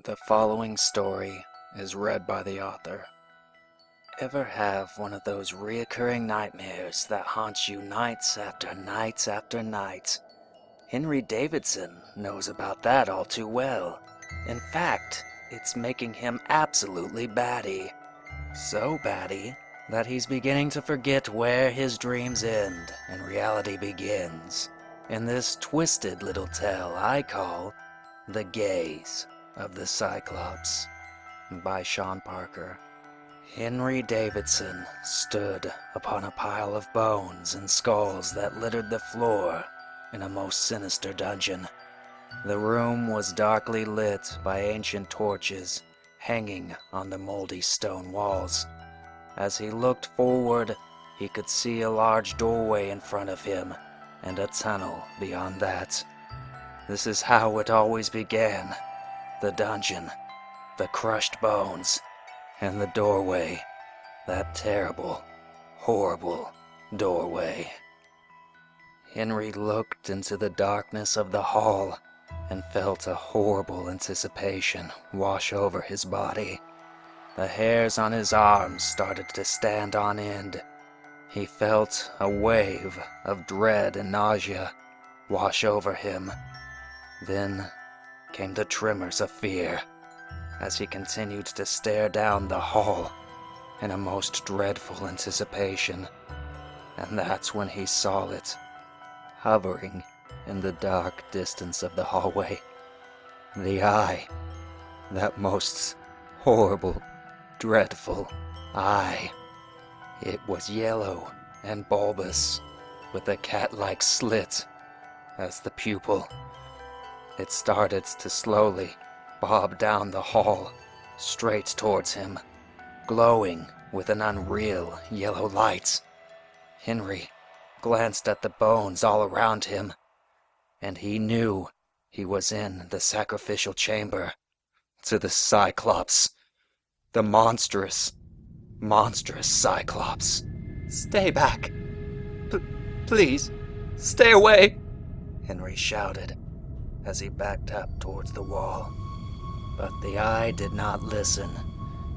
The following story is read by the author. Ever have one of those reoccurring nightmares that haunt you nights after nights after nights? Henry Davidson knows about that all too well. In fact, it's making him absolutely batty. So batty that he's beginning to forget where his dreams end and reality begins. In this twisted little tale I call The Gaze of the Cyclops, by Sean Parker. Henry Davidson stood upon a pile of bones and skulls that littered the floor in a most sinister dungeon. The room was darkly lit by ancient torches hanging on the moldy stone walls. As he looked forward, he could see a large doorway in front of him and a tunnel beyond that. This is how it always began. The dungeon, the crushed bones, and the doorway. That terrible, horrible doorway. Henry looked into the darkness of the hall and felt a horrible anticipation wash over his body. The hairs on his arms started to stand on end. He felt a wave of dread and nausea wash over him. Then came the tremors of fear as he continued to stare down the hall in a most dreadful anticipation. And that's when he saw it, hovering in the dark distance of the hallway. The eye, that most horrible, dreadful eye. It was yellow and bulbous, with a cat-like slit as the pupil. It started to slowly bob down the hall, straight towards him, glowing with an unreal yellow light. Henry glanced at the bones all around him, and he knew he was in the sacrificial chamber to the Cyclops, the monstrous Cyclops. "Stay back! Please, stay away!" Henry shouted as he backed up towards the wall. But the eye did not listen.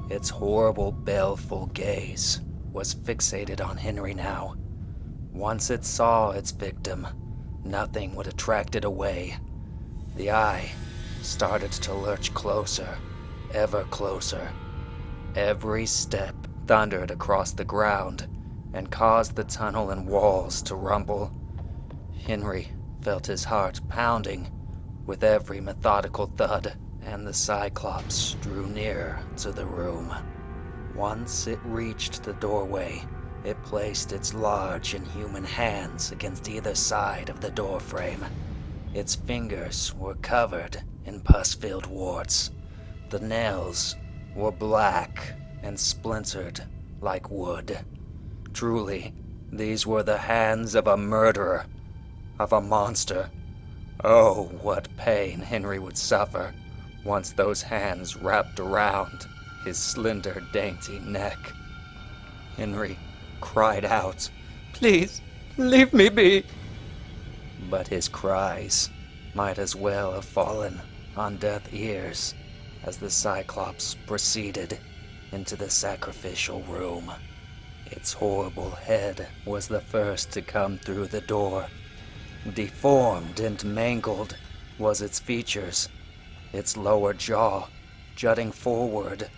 Its horrible, baleful gaze was fixated on Henry now. Once it saw its victim, nothing would attract it away. The eye started to lurch closer, ever closer. Every step thundered across the ground and caused the tunnel and walls to rumble. Henry felt his heart pounding with every methodical thud, and the Cyclops drew nearer to the room. Once it reached the doorway, it placed its large inhuman hands against either side of the doorframe. Its fingers were covered in pus-filled warts. The nails were black and splintered like wood. Truly, these were the hands of a murderer, of a monster. Oh, what pain Henry would suffer once those hands wrapped around his slender, dainty neck. Henry cried out, "Please, leave me be!" But his cries might as well have fallen on deaf ears as the Cyclops proceeded into the sacrificial room. Its horrible head was the first to come through the door. Deformed and mangled was its features, its lower jaw jutting forward,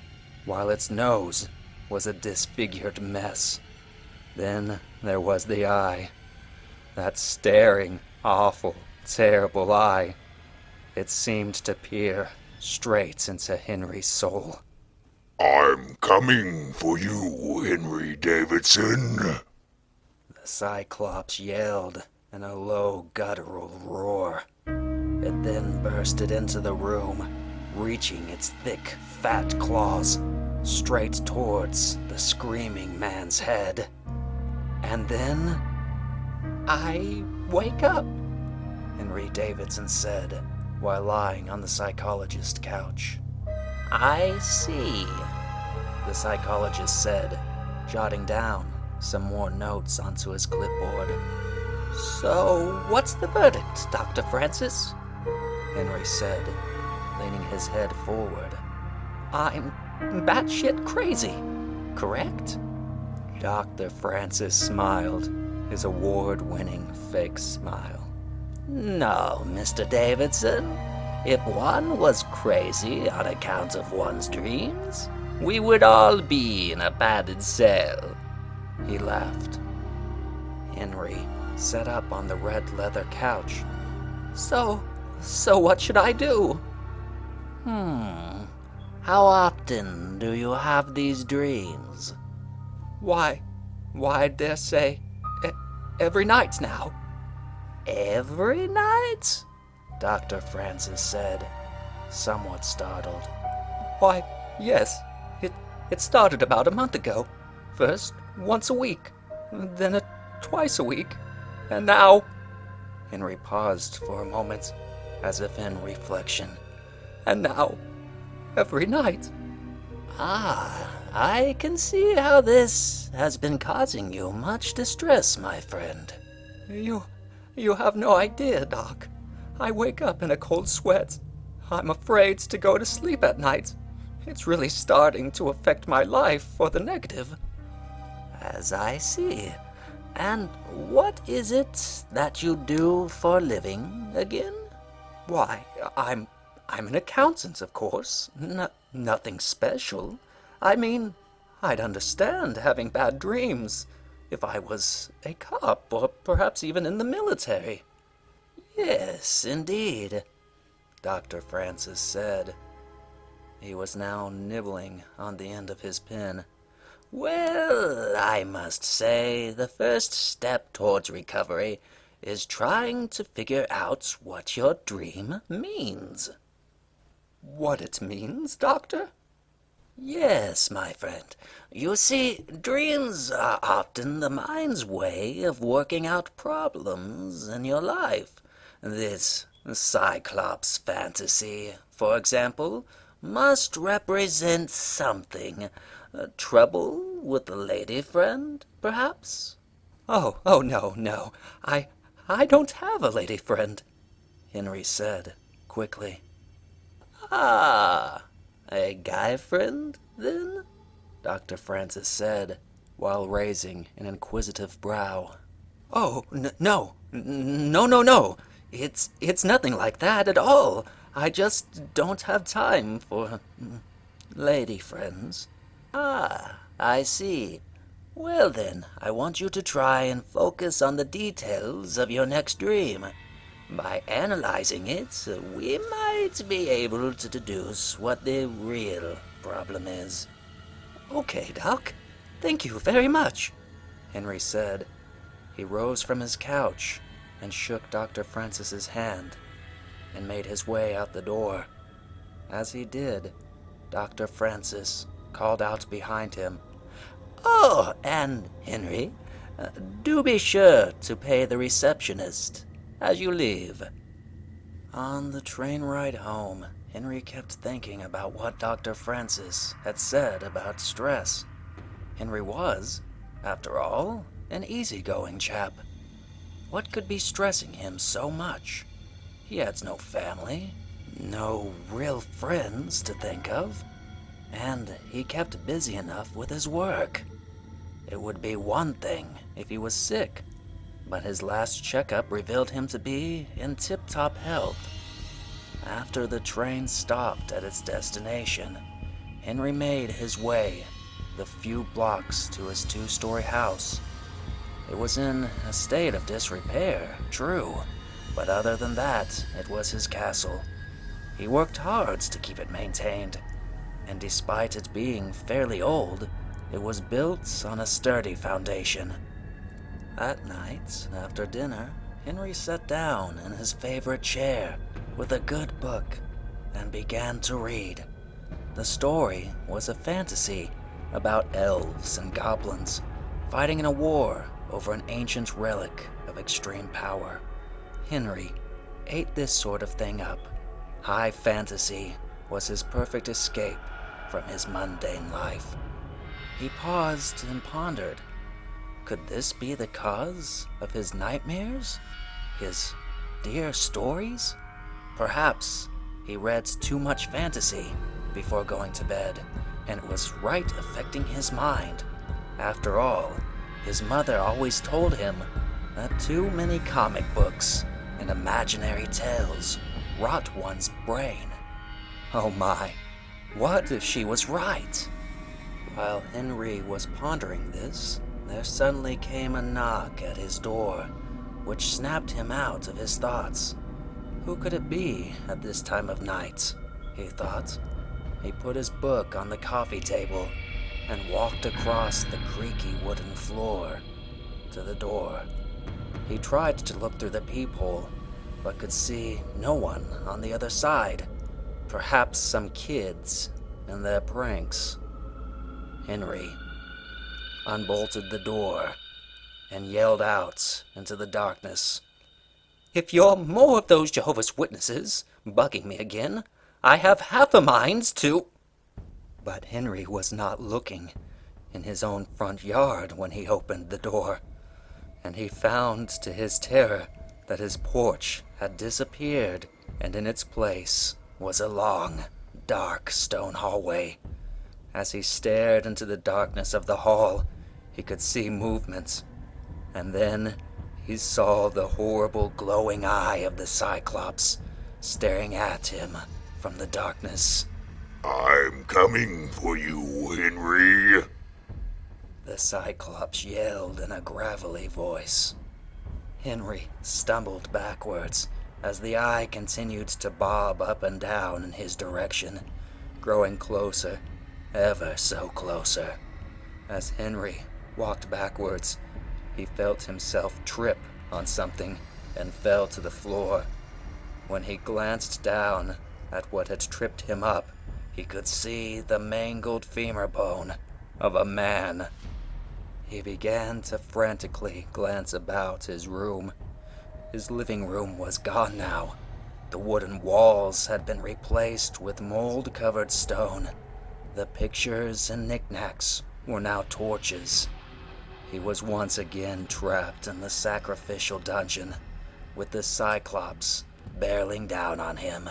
while its nose was a disfigured mess. Then there was the eye, that staring, awful, terrible eye. It seemed to peer straight into Henry's soul. "I'm coming for you, Henry Davidson." The Cyclops yelled in a low, guttural roar. It then bursted into the room, reaching its thick, fat claws straight towards the screaming man's head. And then, "I wake up," Henry Davidson said while lying on the psychologist's couch. "I see," the psychologist said, jotting down some more notes onto his clipboard. "So, what's the verdict, Dr. Francis?" Henry said. leaning his head forward. I'm batshit crazy, correct? Dr. Francis smiled, his award-winning fake smile. No, Mr. Davidson. If one was crazy on account of one's dreams, we would all be in a padded cell. He laughed. Henry sat up on the red leather couch. So what should I do? How often do you have these dreams? Why, I dare say, every night now. Every night? Dr. Francis said, somewhat startled. Why, yes. It started about a month ago. First, once a week, then twice a week, and now... Henry paused for a moment, as if in reflection. And now, every night. Ah, I can see how this has been causing you much distress, my friend. You have no idea, Doc. I wake up in a cold sweat. I'm afraid to go to sleep at night. It's really starting to affect my life for the negative. As I see. And what is it that you do for a living again? Why, I'm an accountant, of course. Nothing special. I mean, I'd understand having bad dreams if I was a cop or perhaps even in the military. Yes, indeed, Dr. Francis said. He was now nibbling on the end of his pen. Well, I must say the first step towards recovery is trying to figure out what your dream means. What it means, Doctor? Yes, my friend. You see, dreams are often the mind's way of working out problems in your life. This Cyclops fantasy, for example, must represent something. Trouble with a lady friend, perhaps? Oh, no. I don't have a lady friend, Henry said quickly. Ah, a guy friend, then? Dr. Francis said, while raising an inquisitive brow. Oh, no. It's nothing like that at all. I just don't have time for lady friends. Ah, I see. Well then, I want you to try and focus on the details of your next dream. By analyzing it, we might be able to deduce what the real problem is. Okay, Doc. Thank you very much, Henry said. He rose from his couch and shook Dr. Francis's hand and made his way out the door. As he did, Dr. Francis called out behind him, Oh, and Henry, do be sure to pay the receptionist as you leave. On the train ride home, Henry kept thinking about what Dr. Francis had said about stress. Henry was, after all, an easygoing chap. What could be stressing him so much? He had no family, no real friends to think of, and he kept busy enough with his work. It would be one thing if he was sick, but his last checkup revealed him to be in tip-top health. After the train stopped at its destination, Henry made his way the few blocks to his two-story house. It was in a state of disrepair, true, but other than that, it was his castle. He worked hard to keep it maintained, and despite it being fairly old, it was built on a sturdy foundation. That night, after dinner, Henry sat down in his favorite chair with a good book and began to read. The story was a fantasy about elves and goblins fighting in a war over an ancient relic of extreme power. Henry ate this sort of thing up. High fantasy was his perfect escape from his mundane life. He paused and pondered. Could this be the cause of his nightmares? His dear stories? Perhaps He read too much fantasy before going to bed, and it was right affecting his mind. After all, his mother always told him that too many comic books and imaginary tales rot one's brain. Oh my, what if she was right? While Henry was pondering this, there suddenly came a knock at his door, which snapped him out of his thoughts. Who could it be at this time of night? He thought. He put his book on the coffee table and walked across the creaky wooden floor to the door. He tried to look through the peephole, but could see no one on the other side. Perhaps some kids and their pranks. Henry unbolted the door and yelled out into the darkness, "If you're more of those Jehovah's Witnesses bugging me again, I have half a mind to—" But Henry was not looking in his own front yard when he opened the door, and he found to his terror that his porch had disappeared, and in its place was a long, dark stone hallway. As he stared into the darkness of the hall, he could see movement, and then he saw the horrible glowing eye of the Cyclops staring at him from the darkness. I'm coming for you, Henry. The Cyclops yelled in a gravelly voice. Henry stumbled backwards as the eye continued to bob up and down in his direction, growing closer, ever so closer. As Henry walked backwards, he felt himself trip on something and fell to the floor. When he glanced down at what had tripped him up, he could see the mangled femur bone of a man. He began to frantically glance about his room. His living room was gone now. The wooden walls had been replaced with mold-covered stone. The pictures and knickknacks were now torches. He was once again trapped in the sacrificial dungeon, with the Cyclops barreling down on him.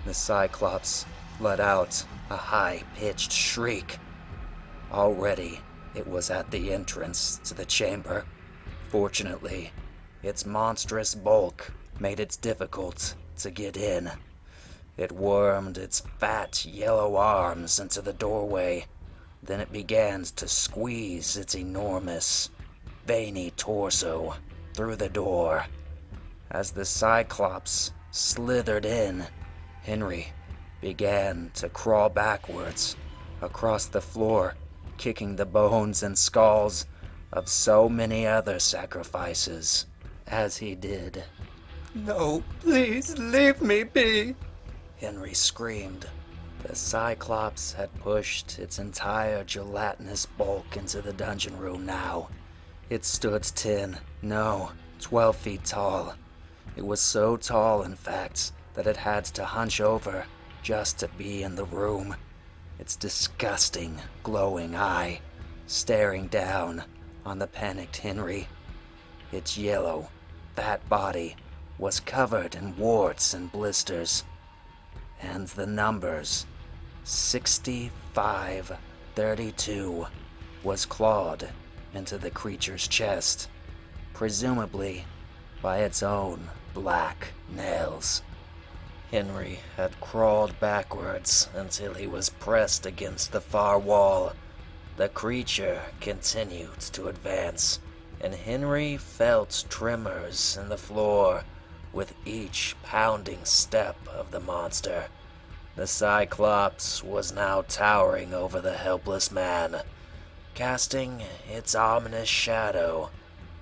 The Cyclops let out a high-pitched shriek. Already, it was at the entrance to the chamber. Fortunately, its monstrous bulk made it difficult to get in. It wormed its fat yellow arms into the doorway. Then it began to squeeze its enormous, veiny torso through the door. As the Cyclops slithered in, Henry began to crawl backwards across the floor, kicking the bones and skulls of so many other sacrifices as he did. "No, please leave me be," Henry screamed. The Cyclops had pushed its entire gelatinous bulk into the dungeon room now. It stood 10, no, 12 feet tall. It was so tall, in fact, that it had to hunch over just to be in the room. Its disgusting, glowing eye staring down on the panicked Henry. Its yellow, fat body was covered in warts and blisters, and the numbers 6532 was clawed into the creature's chest, presumably by its own black nails. Henry had crawled backwards until he was pressed against the far wall. The creature continued to advance, and Henry felt tremors in the floor with each pounding step of the monster. The Cyclops was now towering over the helpless man, casting its ominous shadow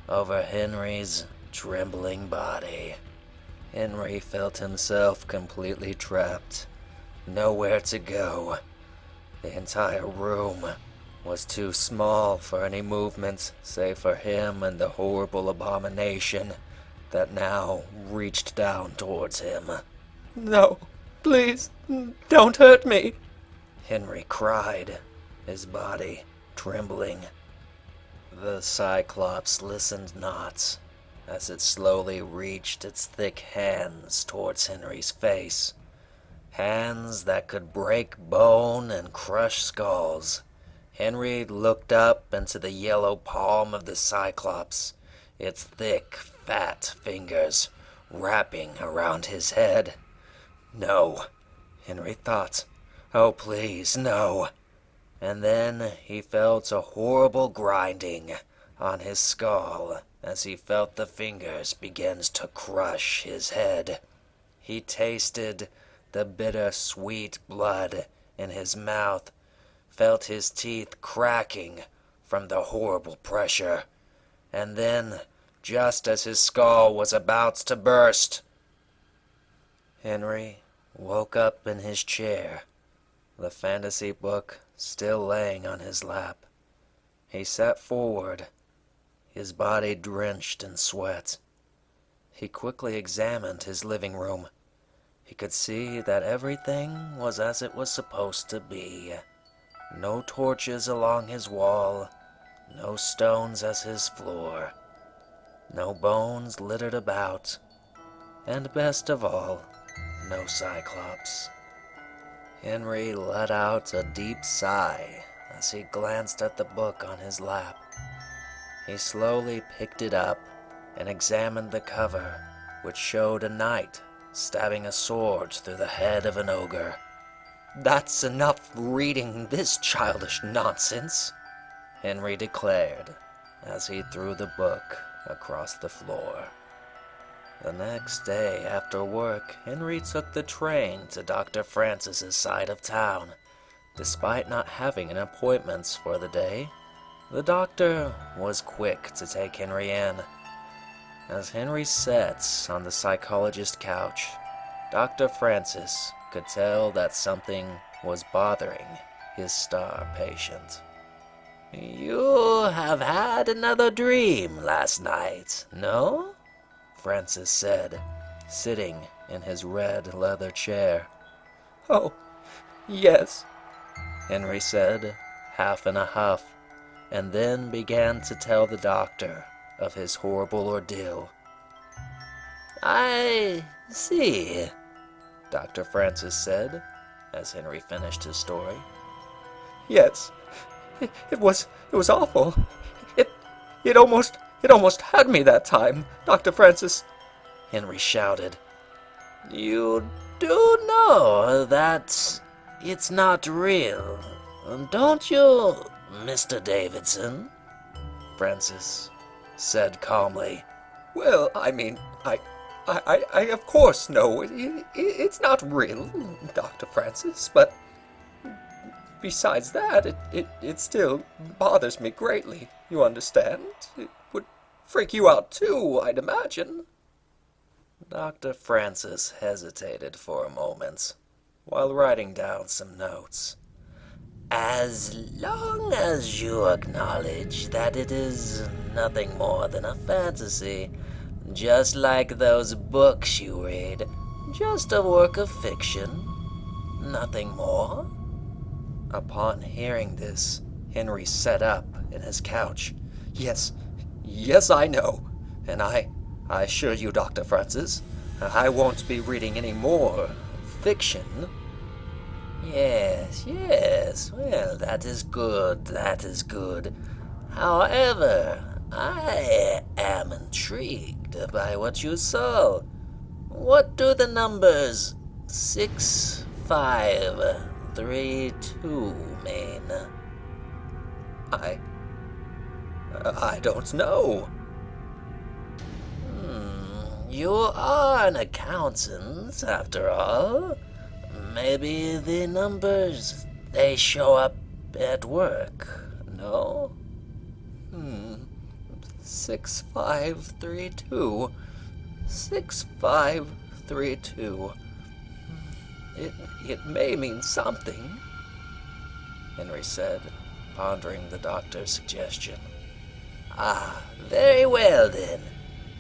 over Henry's trembling body. Henry felt himself completely trapped, nowhere to go. The entire room was too small for any movement save for him and the horrible abomination that now reached down towards him. "No, please, don't hurt me," Henry cried, his body trembling. The Cyclops listened not as it slowly reached its thick hands towards Henry's face. Hands that could break bone and crush skulls. Henry looked up into the yellow palm of the Cyclops, its thick, fat fingers wrapping around his head. No, Henry thought. Oh, please, no. And then he felt a horrible grinding on his skull as he felt the fingers begin to crush his head. He tasted the bitter, sweet blood in his mouth, felt his teeth cracking from the horrible pressure. And then, just as his skull was about to burst, Henry woke up in his chair, the fantasy book still laying on his lap. He sat forward, his body drenched in sweat. He quickly examined his living room. He could see that everything was as it was supposed to be. No torches along his wall, no stones as his floor, no bones littered about, and best of all, no Cyclops. Henry let out a deep sigh as he glanced at the book on his lap. He slowly picked it up and examined the cover, which showed a knight stabbing a sword through the head of an ogre. "That's enough reading this childish nonsense," Henry declared as he threw the book across the floor. The next day after work, Henry took the train to Dr. Francis's side of town. Despite not having an appointment for the day, the doctor was quick to take Henry in. As Henry sat on the psychologist's couch, Dr. Francis could tell that something was bothering his star patient. "You have had another dream last night, no?" Francis said, sitting in his red leather chair. "Oh, yes," Henry said, half in a huff, and then began to tell the doctor of his horrible ordeal. "I see," Dr. Francis said, as Henry finished his story. "Yes, it was awful. It almost had me that time, Dr. Francis," Henry shouted. "You do know that it's not real, don't you, Mr. Davidson?" Francis said calmly. "Well, I mean, I of course know it's not real, Dr. Francis, but besides that, it still bothers me greatly, you understand? It would freak you out too, I'd imagine." Dr. Francis hesitated for a moment, while writing down some notes. "As long as you acknowledge that it is nothing more than a fantasy, just like those books you read, just a work of fiction, nothing more." Upon hearing this, Henry sat up in his couch. Yes, I know. And I assure you, Dr. Francis, I won't be reading any more fiction." Yes, well, that is good. However, I am intrigued by what you saw. What do the numbers 6532 mean? I don't know. You are an accountant, after all. Maybe the numbers, they show up at work, no? 6532. 6532. It may mean something, Henry said, pondering the doctor's suggestion. "Ah, very well then.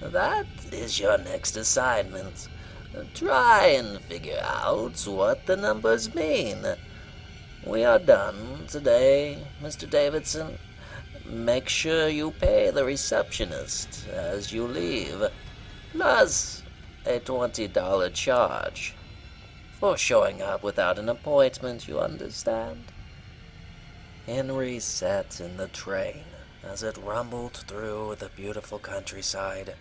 That is your next assignment. Try and figure out what the numbers mean. We are done today, Mr. Davidson. Make sure you pay the receptionist as you leave, plus a $20 charge." for showing up without an appointment, you understand? Henry sat in the train as it rumbled through the beautiful countryside.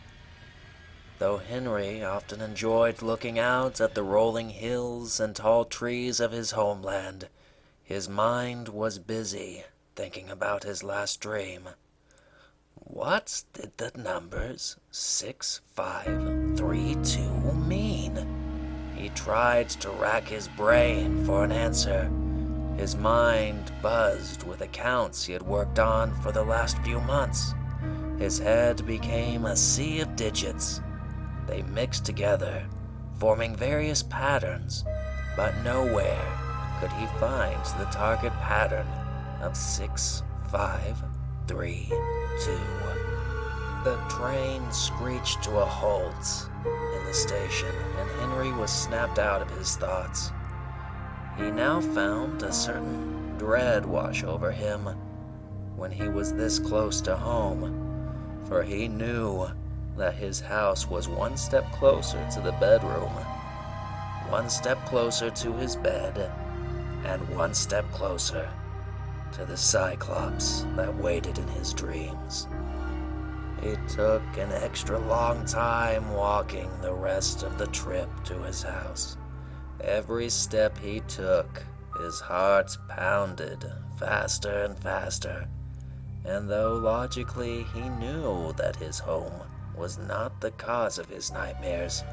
Though Henry often enjoyed looking out at the rolling hills and tall trees of his homeland, his mind was busy thinking about his last dream. What did the numbers 6532 mean? He tried to rack his brain for an answer. His mind buzzed with accounts he had worked on for the last few months. His head became a sea of digits. They mixed together, forming various patterns, but nowhere could he find the target pattern of 6532. The train screeched to a halt in the station, and Henry was snapped out of his thoughts. He now found a certain dread wash over him when he was this close to home, for he knew that his house was one step closer to the bedroom, one step closer to his bed, and one step closer to the Cyclops that waited in his dreams. It took an extra long time walking the rest of the trip to his house. Every step he took, his heart pounded faster and faster, and though logically he knew that his home was not the cause of his nightmares,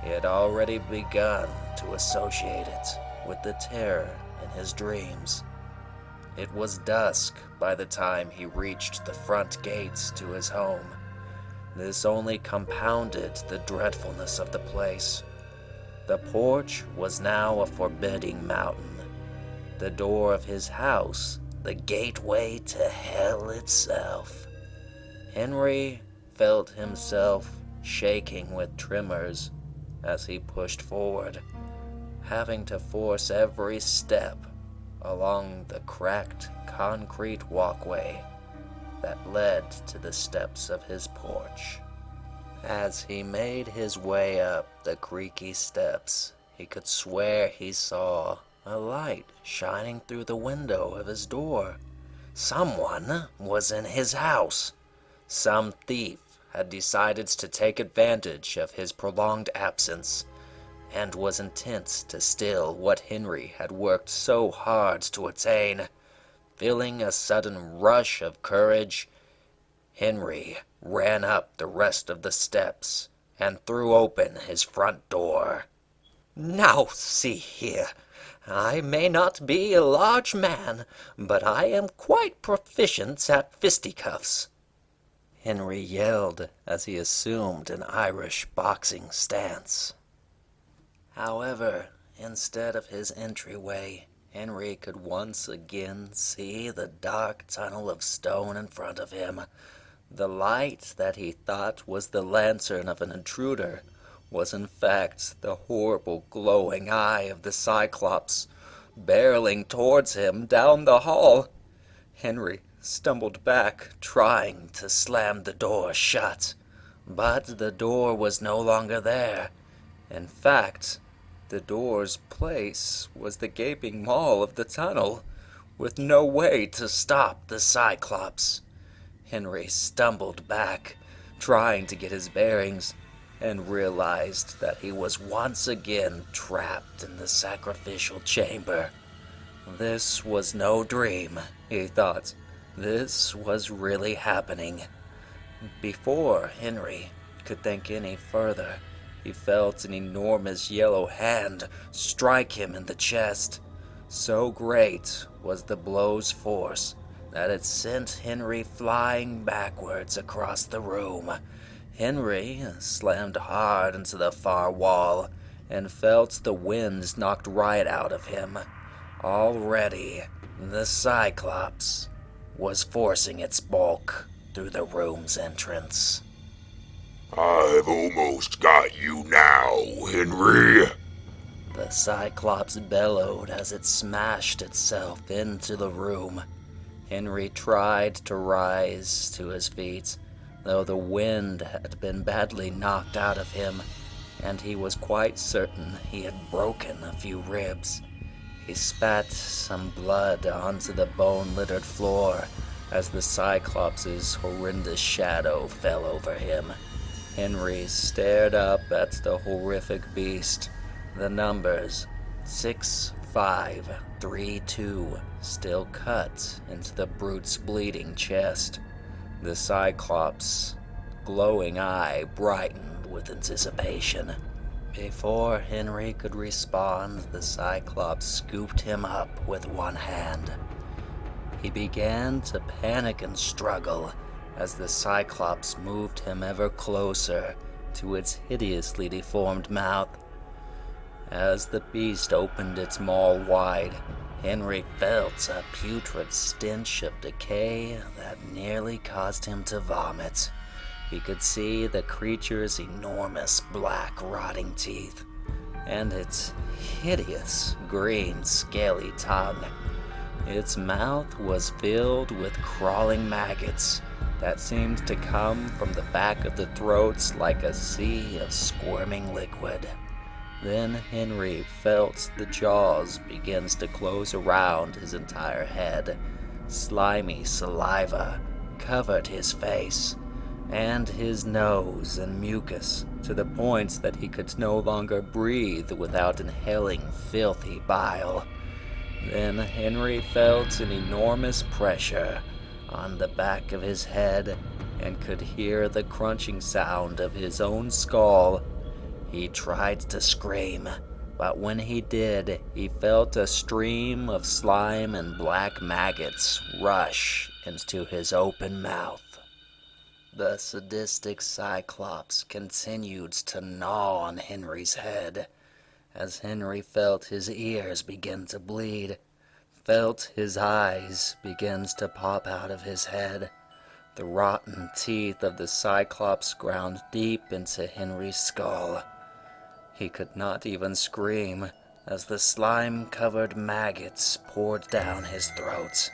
he had already begun to associate it with the terror in his dreams. It was dusk by the time he reached the front gates to his home. This only compounded the dreadfulness of the place. The porch was now a forbidding mountain. The door of his house, the gateway to hell itself. Henry felt himself shaking with tremors as he pushed forward, having to force every step along the cracked concrete walkway that led to the steps of his porch. As he made his way up the creaky steps, he could swear he saw a light shining through the window of his door. Someone was in his house. Some thief had decided to take advantage of his prolonged absence and was intent to steal what Henry had worked so hard to attain. Feeling a sudden rush of courage, Henry ran up the rest of the steps and threw open his front door. "Now see here, I may not be a large man, but I am quite proficient at fisticuffs," Henry yelled as he assumed an Irish boxing stance. However, instead of his entryway, Henry could once again see the dark tunnel of stone in front of him. The light that he thought was the lantern of an intruder was in fact the horrible glowing eye of the Cyclops, barreling towards him down the hall. Henry stumbled back, trying to slam the door shut, but the door was no longer there. In fact, the door's place was the gaping maw of the tunnel, with no way to stop the Cyclops. Henry stumbled back, trying to get his bearings, and realized that he was once again trapped in the sacrificial chamber. This was no dream, he thought. This was really happening. Before Henry could think any further, he felt an enormous yellow hand strike him in the chest. So great was the blow's force that it sent Henry flying backwards across the room. Henry slammed hard into the far wall and felt the wind knocked right out of him. Already, the Cyclops was forcing its bulk through the room's entrance. "I've almost got you now, Henry," The Cyclops bellowed as it smashed itself into the room. Henry tried to rise to his feet, though the wind had been badly knocked out of him. and he was quite certain he had broken a few ribs. He spat some blood onto the bone-littered floor as the Cyclops' horrendous shadow fell over him. Henry stared up at the horrific beast. The numbers 6532 still cut into the brute's bleeding chest. The Cyclops' glowing eye brightened with anticipation. Before Henry could respond, the Cyclops scooped him up with one hand. He began to panic and struggle as the Cyclops moved him ever closer to its hideously deformed mouth. As the beast opened its maw wide, Henry felt a putrid stench of decay that nearly caused him to vomit. He could see the creature's enormous black rotting teeth and its hideous green scaly tongue. Its mouth was filled with crawling maggots that seemed to come from the back of the throats like a sea of squirming liquid. Then Henry felt the jaws begins to close around his entire head. Slimy saliva covered his face and his nose and mucus to the point that he could no longer breathe without inhaling filthy bile. Then Henry felt an enormous pressure on the back of his head and could hear the crunching sound of his own skull. He tried to scream, but when he did, he felt a stream of slime and black maggots rush into his open mouth. The sadistic Cyclops continued to gnaw on Henry's head, as Henry felt his ears begin to bleed, felt his eyes begin to pop out of his head. The rotten teeth of the Cyclops ground deep into Henry's skull. He could not even scream as the slime-covered maggots poured down his throat.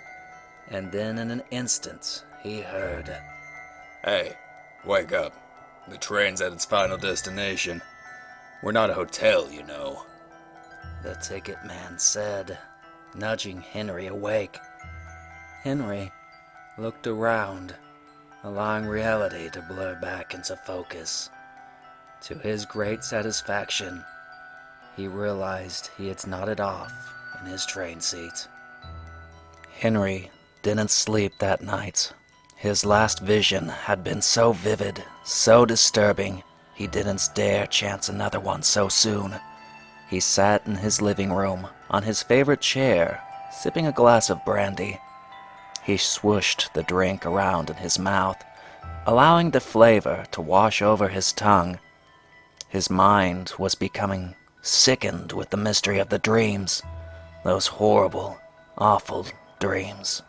And then in an instant, he heard, "Hey, wake up. The train's at its final destination. We're not a hotel, you know," the ticket man said, nudging Henry awake. Henry looked around, allowing reality to blur back into focus. To his great satisfaction, he realized he had nodded off in his train seat. Henry didn't sleep that night. His last vision had been so vivid, so disturbing, he didn't dare chance another one so soon. He sat in his living room, on his favorite chair, sipping a glass of brandy. He swooshed the drink around in his mouth, allowing the flavor to wash over his tongue. His mind was becoming sickened with the mystery of the dreams, those horrible, awful dreams.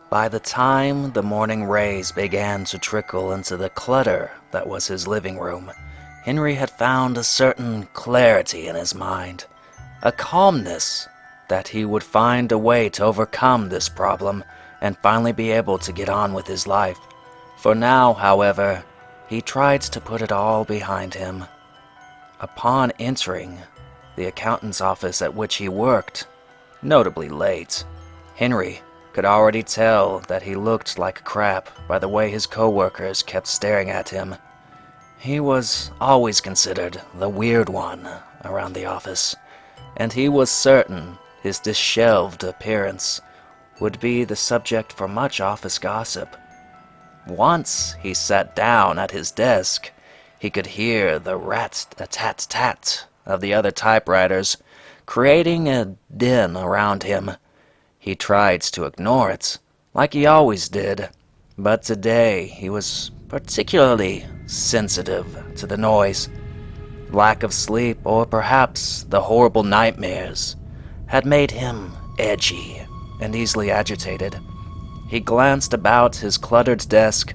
By the time the morning rays began to trickle into the clutter that was his living room, Henry had found a certain clarity in his mind, a calmness that he would find a way to overcome this problem and finally be able to get on with his life. For now, however, he tried to put it all behind him. Upon entering the accountant's office at which he worked, notably late, Henry could already tell that he looked like crap by the way his co-workers kept staring at him. He was always considered the weird one around the office, and he was certain his disheveled appearance would be the subject for much office gossip. Once he sat down at his desk, he could hear the rat-a-tat-tat of the other typewriters, creating a din around him. He tried to ignore it, like he always did, but today he was particularly sensitive to the noise. Lack of sleep, or perhaps the horrible nightmares, had made him edgy and easily agitated. He glanced about his cluttered desk,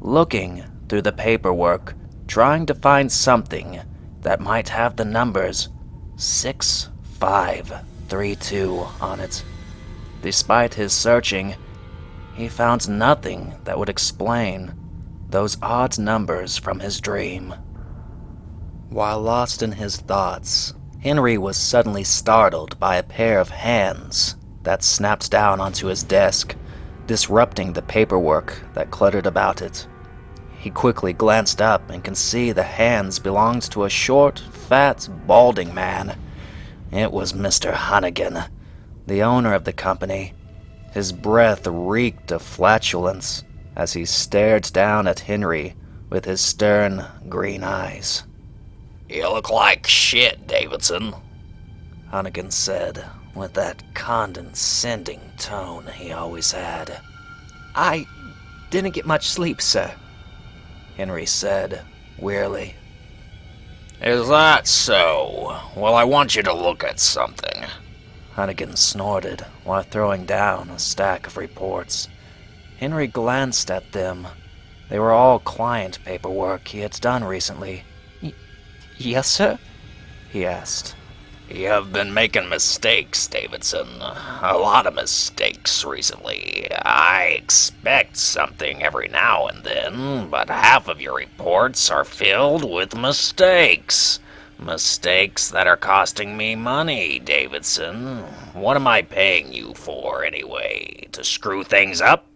looking through the paperwork, trying to find something that might have the numbers 6532 on it. Despite his searching, he found nothing that would explain those odd numbers from his dream. While lost in his thoughts, Henry was suddenly startled by a pair of hands that snapped down onto his desk, disrupting the paperwork that cluttered about it. He quickly glanced up and could see the hands belonged to a short, fat, balding man. It was Mr. Hunnigan, the owner of the company. His breath reeked of flatulence as he stared down at Henry with his stern, green eyes. "You look like shit, Davidson," Hunnigan said, with that condescending tone he always had. "I didn't get much sleep, sir," Henry said, wearily. "Is that so? Well, I want you to look at something." Hunnigan snorted while throwing down a stack of reports. Henry glanced at them. They were all client paperwork he had done recently. Yes, sir?" he asked. "You've been making mistakes, Davidson. A lot of mistakes recently. I expect something every now and then, but half of your reports are filled with mistakes. Mistakes that are costing me money, Davidson. What am I paying you for, anyway? To screw things up?"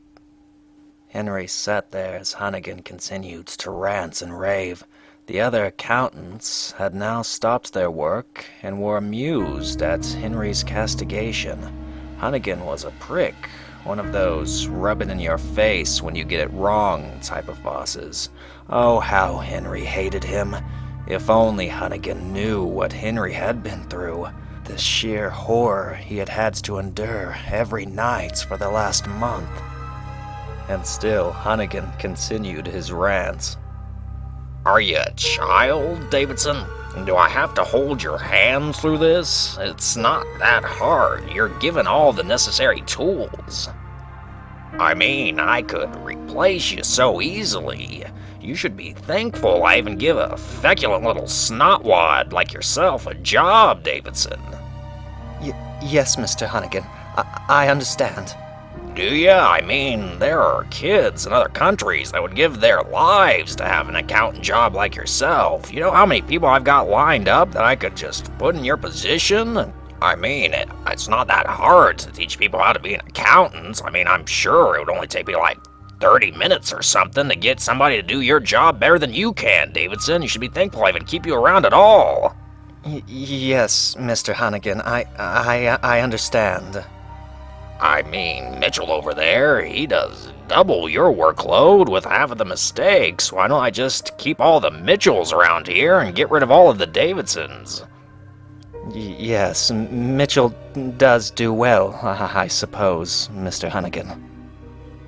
Henry sat there as Hunnigan continued to rant and rave. The other accountants had now stopped their work and were amused at Henry's castigation. Hunnigan was a prick, one of those rub-it-in-your-face when you get it wrong type of bosses. Oh, how Henry hated him. If only Hunnigan knew what Henry had been through, the sheer horror he had had to endure every night for the last month. And still, Hunnigan continued his rants. "Are you a child, Davidson? Do I have to hold your hand through this? It's not that hard. You're given all the necessary tools. I mean, I could replace you so easily. You should be thankful I even give a feculent little snotwad like yourself a job, Davidson." Yes, Mr. Hunnigan. I understand. "Do ya? I mean, there are kids in other countries that would give their lives to have an accountant job like yourself. You know how many people I've got lined up that I could just put in your position? I mean, it's not that hard to teach people how to be an accountant. I mean, I'm sure it would only take me like 30 minutes or something to get somebody to do your job better than you can, Davidson. You should be thankful I even keep you around at all." Yes, Mr. Hunnigan. I understand. I mean, Mitchell over there, he does double your workload with half of the mistakes. Why don't I just keep all the Mitchells around here and get rid of all of the Davidsons? Yes, Mitchell does do well, I suppose, Mr. Hunnigan.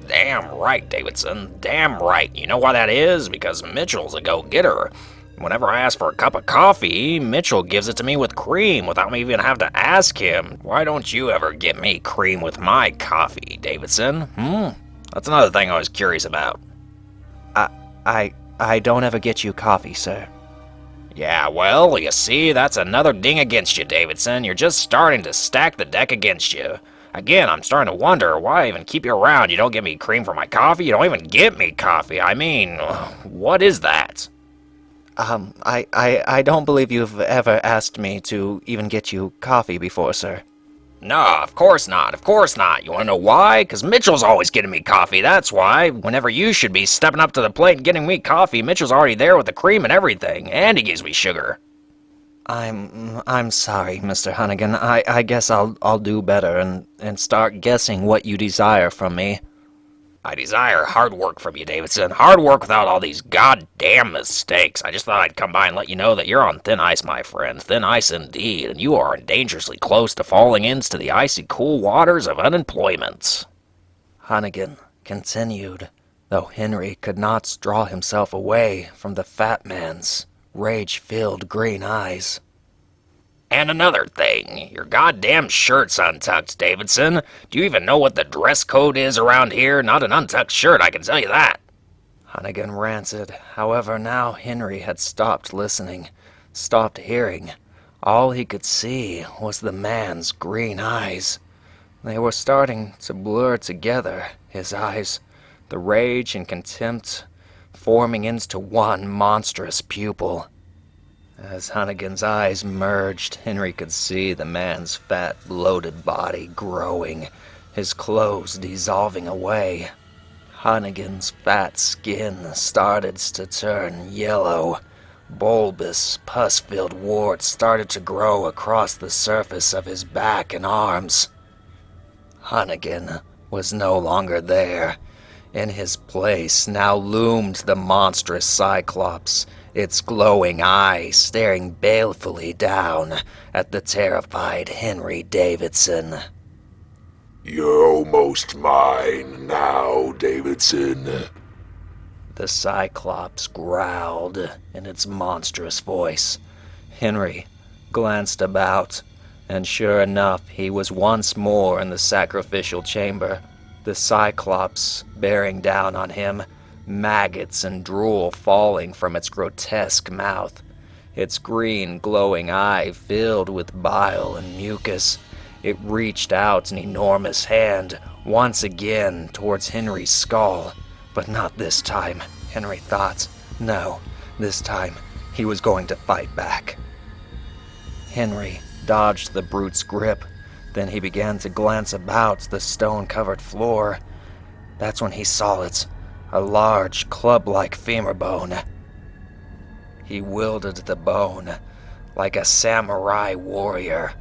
Damn right, Davidson. Damn right. You know why that is? Because Mitchell's a go-getter. Whenever I ask for a cup of coffee, Mitchell gives it to me with cream without me even having to ask him. Why don't you ever get me cream with my coffee, Davidson? That's another thing I was curious about. I don't ever get you coffee, sir. Yeah, well, you see, that's another ding against you, Davidson. You're just starting to stack the deck against you. Again, I'm starting to wonder why I even keep you around. You don't give me cream for my coffee. You don't even get me coffee. I mean, what is that? I don't believe you've ever asked me to even get you coffee before, sir. No, of course not. Of course not. You want to know why? Because Mitchell's always getting me coffee, that's why. Whenever you should be stepping up to the plate and getting me coffee, Mitchell's already there with the cream and everything, and he gives me sugar. I'm sorry, Mr. Hunnigan. I guess I'll do better and start guessing what you desire from me. I desire hard work from you, Davidson. Hard work without all these goddamn mistakes. I just thought I'd come by and let you know that you're on thin ice, my friend. Thin ice indeed, and you are dangerously close to falling into the icy cool waters of unemployment. Hunnigan continued, though Henry could not draw himself away from the fat man's rage-filled green eyes. And another thing, your goddamn shirt's untucked, Davidson. Do you even know what the dress code is around here? Not an untucked shirt, I can tell you that. Hunnigan ranted. However, now Henry had stopped listening, stopped hearing. All he could see was the man's green eyes. They were starting to blur together, his eyes, the rage and contempt forming into one monstrous pupil. As Hunnigan's eyes merged, Henry could see the man's fat, bloated body growing, his clothes dissolving away. Hunnigan's fat skin started to turn yellow. Bulbous, pus-filled warts started to grow across the surface of his back and arms. Hunnigan was no longer there. In his place now loomed the monstrous Cyclops, its glowing eyes staring balefully down at the terrified Henry Davidson. You're almost mine now, Davidson. The Cyclops growled in its monstrous voice. Henry glanced about, and sure enough, he was once more in the sacrificial chamber, the Cyclops bearing down on him, maggots and drool falling from its grotesque mouth, its green glowing eye filled with bile and mucus. It reached out an enormous hand once again towards Henry's skull. But not this time, Henry thought. No, this time he was going to fight back. Henry dodged the brute's grip. Then he began to glance about the stone-covered floor. That's when he saw it, a large club-like femur bone. He wielded the bone like a samurai warrior.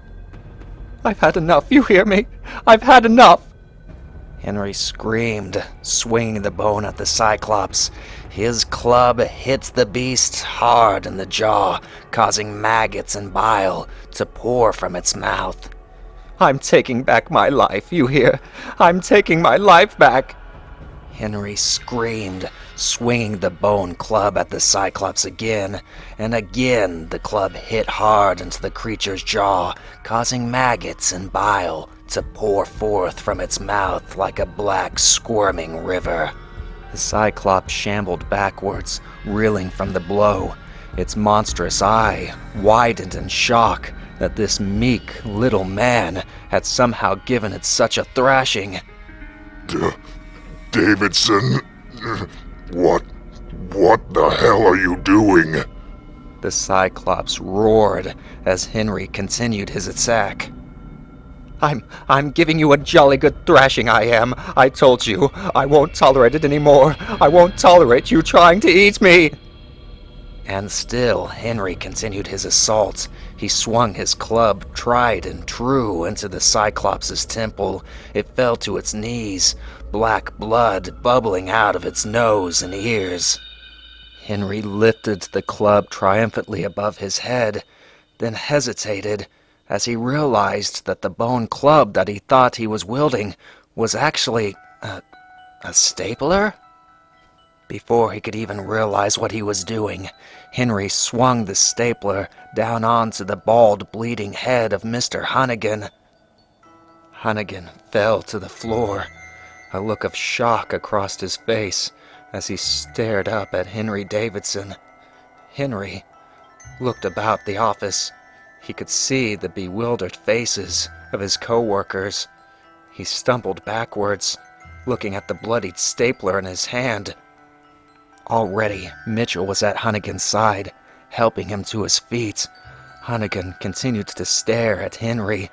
"I've had enough, you hear me? I've had enough!" Henry screamed, swinging the bone at the Cyclops. His club hit the beast hard in the jaw, causing maggots and bile to pour from its mouth. "I'm taking back my life, you hear? I'm taking my life back!" Henry screamed, swinging the bone club at the Cyclops again, and again the club hit hard into the creature's jaw, causing maggots and bile to pour forth from its mouth like a black, squirming river. The Cyclops shambled backwards, reeling from the blow. Its monstrous eye widened in shock that this meek little man had somehow given it such a thrashing. Davidson, what the hell are you doing? The Cyclops roared as Henry continued his attack. I'm giving you a jolly good thrashing, I am. I told you. I won't tolerate it anymore. I won't tolerate you trying to eat me. And still, Henry continued his assault. He swung his club tried and true into the Cyclops' temple. It fell to its knees, black blood bubbling out of its nose and ears. Henry lifted the club triumphantly above his head, then hesitated as he realized that the bone club that he thought he was wielding was actually a stapler? Before he could even realize what he was doing, Henry swung the stapler down onto the bald, bleeding head of Mr. Hunnigan. Hunnigan fell to the floor, a look of shock across his face as he stared up at Henry Davidson. Henry looked about the office. He could see the bewildered faces of his co-workers. He stumbled backwards, looking at the bloodied stapler in his hand. Already, Mitchell was at Hunnigan's side, helping him to his feet. Hunnigan continued to stare at Henry.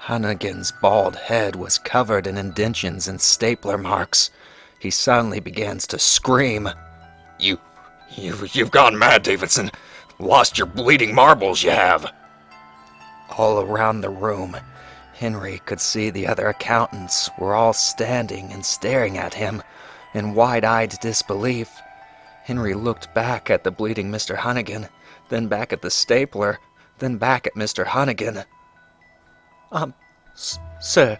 Hunnigan's bald head was covered in indentions and stapler marks. He suddenly began to scream. You've gone mad, Davidson. Lost your bleeding marbles, you have." All around the room, Henry could see the other accountants were all standing and staring at him in wide-eyed disbelief. Henry looked back at the bleeding Mr. Hunnigan, then back at the stapler, then back at Mr. Hunnigan. Sir,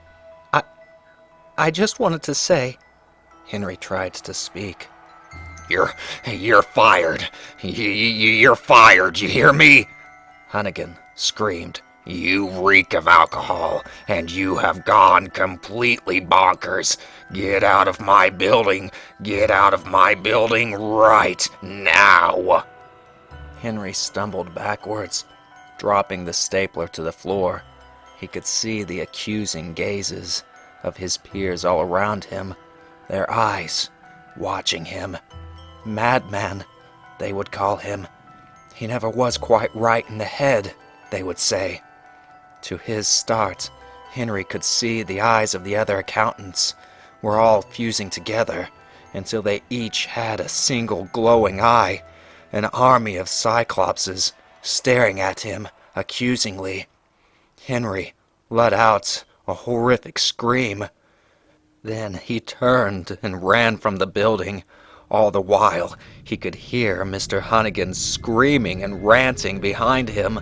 I just wanted to say..." Henry tried to speak. You're fired. You're fired, you hear me?" Hunnigan screamed. "You reek of alcohol, and you have gone completely bonkers. Get out of my building. Get out of my building right now." Henry stumbled backwards, dropping the stapler to the floor. He could see the accusing gazes of his peers all around him, their eyes watching him. Madman, they would call him. He never was quite right in the head, they would say. To his start, Henry could see the eyes of the other accountants were all fusing together until they each had a single glowing eye, an army of Cyclopses staring at him accusingly. Henry let out a horrific scream. Then he turned and ran from the building. All the while, he could hear Mr. Hunnigan screaming and ranting behind him.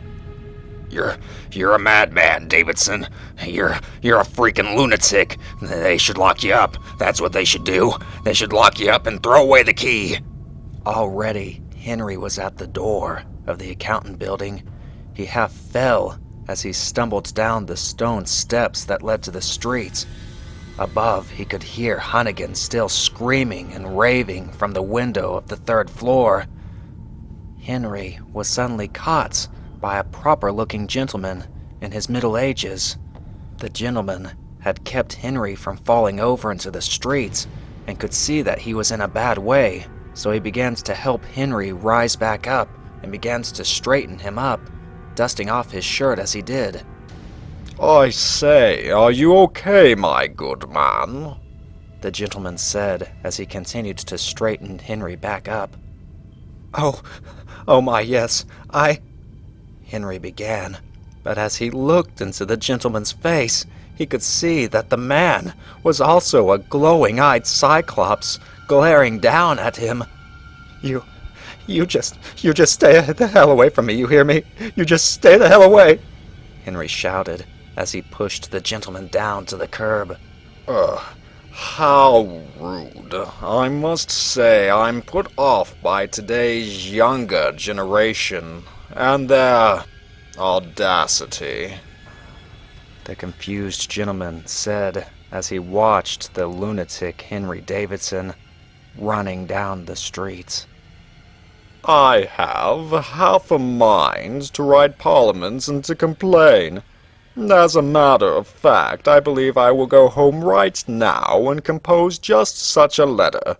You're a madman, Davidson. You're a freaking lunatic. They should lock you up. That's what they should do. They should lock you up and throw away the key. Already, Henry was at the door of the accountant building. He half fell as he stumbled down the stone steps that led to the street. Above, he could hear Hunnigan still screaming and raving from the window of the third floor. Henry was suddenly caught by a proper-looking gentleman in his middle ages. The gentleman had kept Henry from falling over into the street and could see that he was in a bad way, so he begins to help Henry rise back up and begins to straighten him up, dusting off his shirt as he did. I say, are you okay, my good man? The gentleman said as he continued to straighten Henry back up. Oh my, yes, Henry began, but as he looked into the gentleman's face, he could see that the man was also a glowing-eyed Cyclops glaring down at him. You just stay the hell away from me, you hear me? You just stay the hell away, Henry shouted as he pushed the gentleman down to the curb. How rude. I must say I'm put off by today's younger generation and their audacity, the confused gentleman said as he watched the lunatic Henry Davidson running down the street. I have half a mind to write Parliament and to complain. As a matter of fact, I believe I will go home right now and compose just such a letter.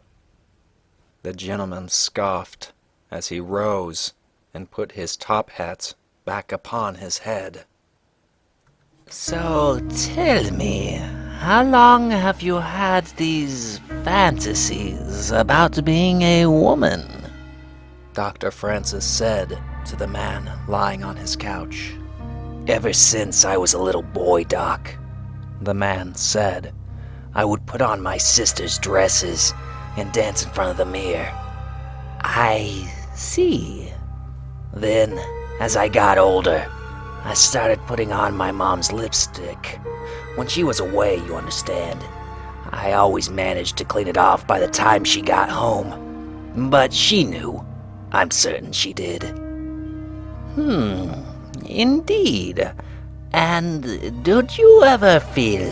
The gentleman scoffed as he rose and put his top hat back upon his head. So tell me, how long have you had these fantasies about being a woman? Dr. Francis said to the man lying on his couch. Ever since I was a little boy, Doc, the man said. I would put on my sister's dresses and dance in front of the mirror. I see. Then, as I got older, I started putting on my mom's lipstick. When she was away, you understand. I always managed to clean it off by the time she got home. But she knew. I'm certain she did. Indeed. And did you ever feel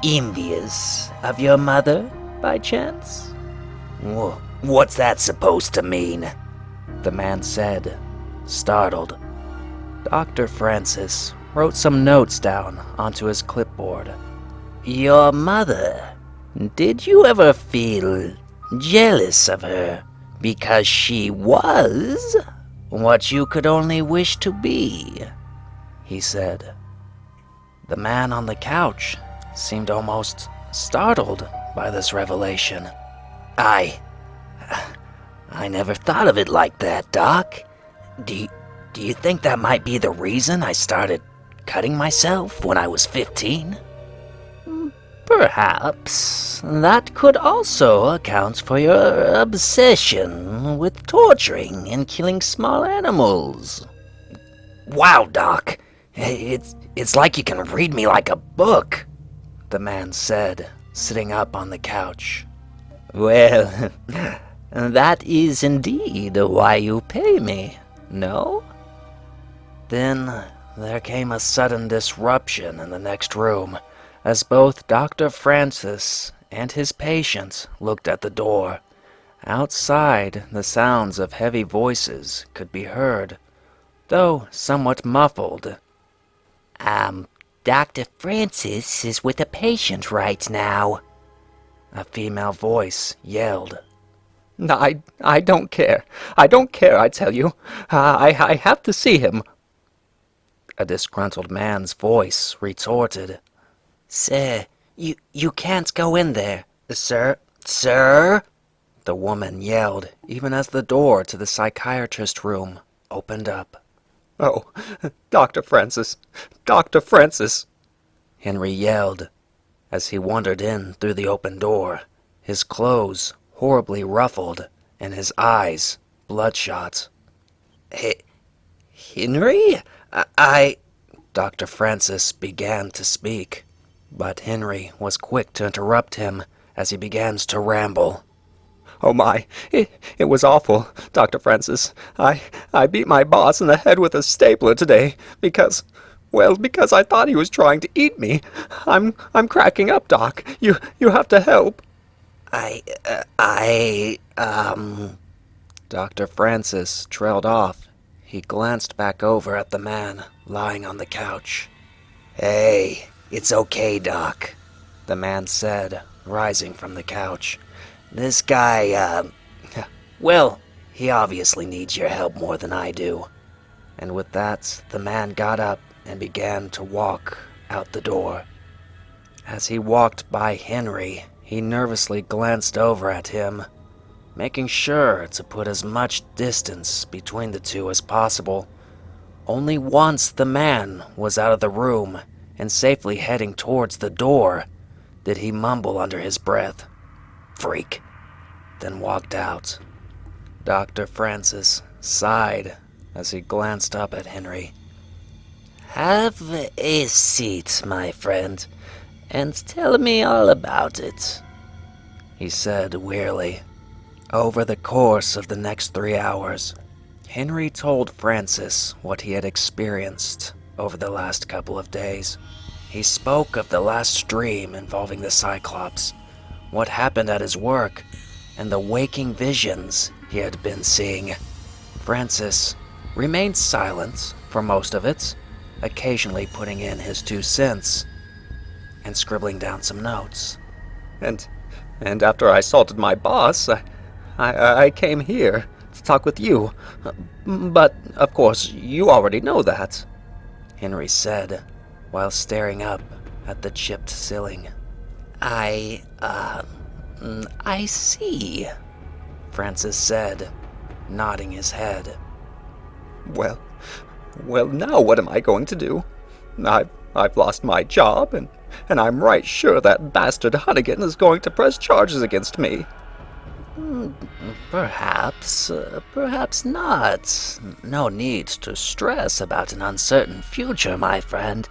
envious of your mother, by chance? What's that supposed to mean? The man said, startled. Dr. Francis wrote some notes down onto his clipboard. Your mother, did you ever feel jealous of her because she was what you could only wish to be? He said. The man on the couch seemed almost startled by this revelation. I never thought of it like that, Doc. Do you think that might be the reason I started cutting myself when I was 15? Perhaps that could also account for your obsession with torturing and killing small animals. Wow, Doc. It's like you can read me like a book, the man said, sitting up on the couch. Well, that is indeed why you pay me, no? Then there came a sudden disruption in the next room, as both Dr. Francis and his patient looked at the door. Outside, the sounds of heavy voices could be heard, though somewhat muffled. Dr. Francis is with a patient right now, a female voice yelled. I don't care. I don't care, I tell you. I have to see him. A disgruntled man's voice retorted. Sir, you can't go in there. Sir? The woman yelled, even as the door to the psychiatrist room opened up. Oh, Dr. Francis! Dr. Francis! Henry yelled as he wandered in through the open door, his clothes horribly ruffled and his eyes bloodshot. Henry? I... Dr. Francis began to speak, but Henry was quick to interrupt him as he began to ramble. Oh my, it was awful, Dr. Francis. I beat my boss in the head with a stapler today because I thought he was trying to eat me. I'm cracking up, Doc. You have to help. Dr. Francis trailed off. He glanced back over at the man lying on the couch. Hey, it's okay, Doc, the man said, rising from the couch. This guy, well, he obviously needs your help more than I do. And with that, the man got up and began to walk out the door. As he walked by Henry, he nervously glanced over at him, making sure to put as much distance between the two as possible. Only once the man was out of the room and safely heading towards the door did he mumble under his breath, "Freak," then walked out. Dr. Francis sighed as he glanced up at Henry. Have a seat, my friend, and tell me all about it, he said wearily. Over the course of the next 3 hours, Henry told Francis what he had experienced over the last couple of days. He spoke of the last dream involving the Cyclops, what happened at his work, and the waking visions he had been seeing. Francis remained silent for most of it, occasionally putting in his 2 cents and scribbling down some notes. And after I assaulted my boss, I came here to talk with you. But, of course, you already know that, Henry said, while staring up at the chipped ceiling. I see, Francis said, nodding his head. Well, now what am I going to do? I've lost my job, and I'm right sure that bastard Hunnigan is going to press charges against me. Perhaps not. No need to stress about an uncertain future, my friend.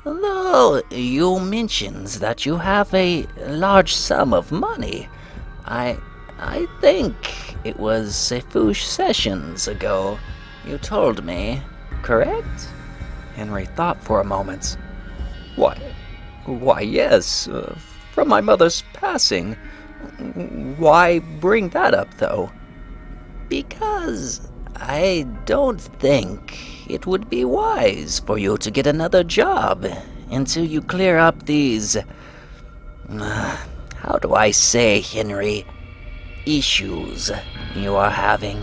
Though you mentioned that you have a large sum of money. I think it was a few sessions ago you told me, correct? Henry thought for a moment. Why, yes, from my mother's passing. Why bring that up, though? Because I don't think it would be wise for you to get another job until you clear up these... how do I say, Henry? Issues you are having.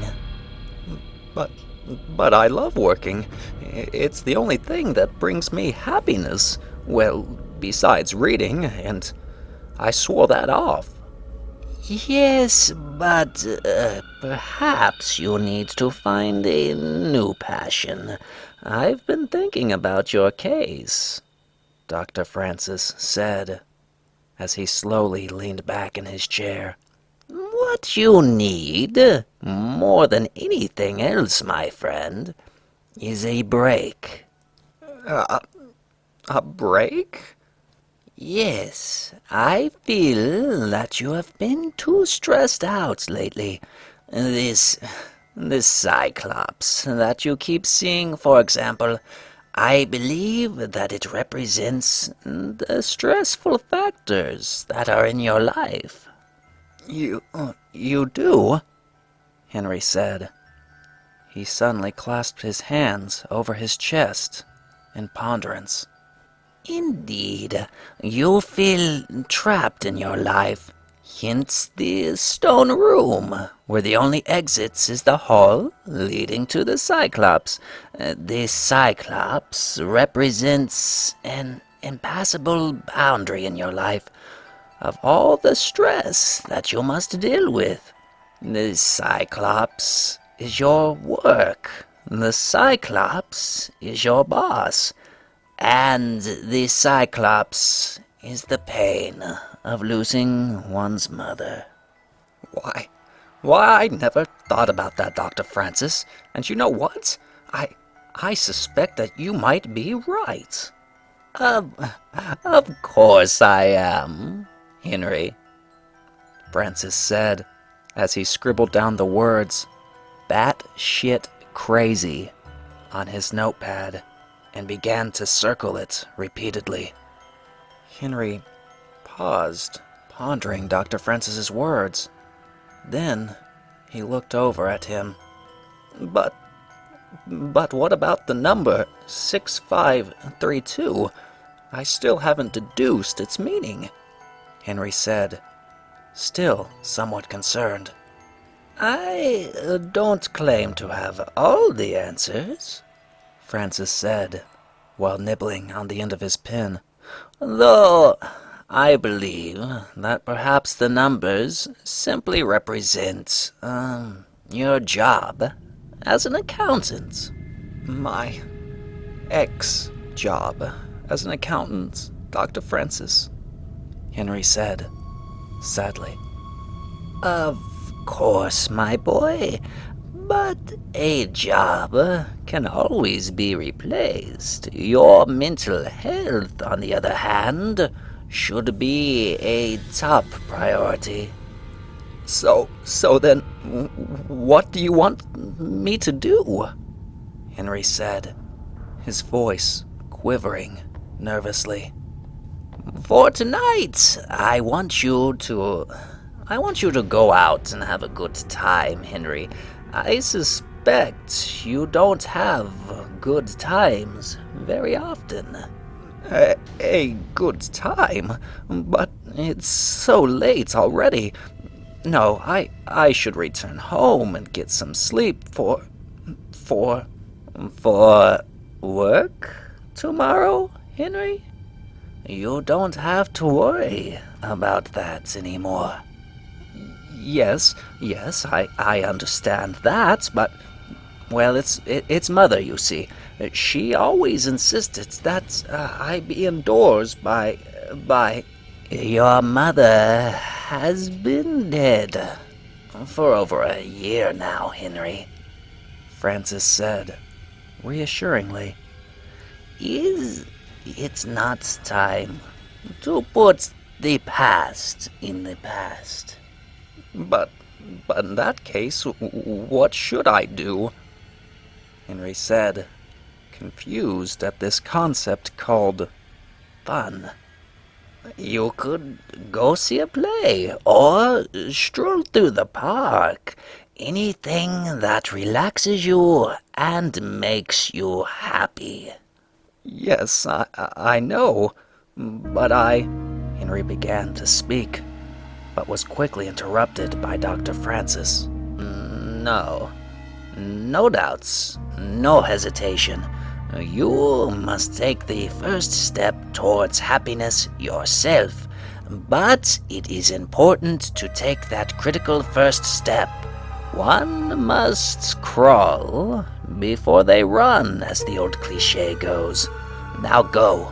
But I love working. It's the only thing that brings me happiness. Well, besides reading, and I swore that off. Yes, but perhaps you need to find a new passion. I've been thinking about your case, Dr. Francis said, as he slowly leaned back in his chair. What you need, more than anything else, my friend, is a break. A break? Yes, I feel that you have been too stressed out lately. This Cyclops that you keep seeing, for example, I believe that it represents the stressful factors that are in your life. You do? Henry said. He suddenly clasped his hands over his chest in ponderance. Indeed, you feel trapped in your life. Hence the stone room, where the only exits is the hall leading to the Cyclops. The Cyclops represents an impassable boundary in your life of all the stress that you must deal with. The Cyclops is your work. The Cyclops is your boss. And the Cyclops is the pain of losing one's mother. Why, I never thought about that, Dr. Francis. And you know what? I suspect that you might be right. Of course I am, Henry, Francis said, as he scribbled down the words "batshit crazy" on his notepad and began to circle it repeatedly. Henry paused, pondering Dr. Francis's words. Then he looked over at him. But what about the number 6532? I still haven't deduced its meaning, Henry said, still somewhat concerned. I don't claim to have all the answers, Francis said, while nibbling on the end of his pen. though I believe that perhaps the numbers simply represent, your job as an accountant. My ex-job as an accountant, Dr. Francis, Henry said, sadly. Of course, my boy, but a job can always be replaced. Your mental health, on the other hand, should be a top priority. So then, what do you want me to do? Henry said, his voice quivering nervously. For tonight, I want you to go out and have a good time, Henry. I suspect you don't have good times very often. A good time? But it's so late already. No, I should return home and get some sleep for work tomorrow, Henry? You don't have to worry about that anymore. Yes, I understand that, but, well, it's Mother, you see. She always insisted that I be indoors by... Your mother has been dead for over a year now, Henry, Francis said, reassuringly. Is it not time to put the past in the past? But in that case, what should I do? Henry said, confused at this concept called fun. You could go see a play, or stroll through the park. Anything that relaxes you and makes you happy. Yes, I know, but Henry began to speak, but was quickly interrupted by Dr. Francis. No doubts, no hesitation. You must take the first step towards happiness yourself, but it is important to take that critical first step. One must crawl before they run, as the old cliche goes. Now go,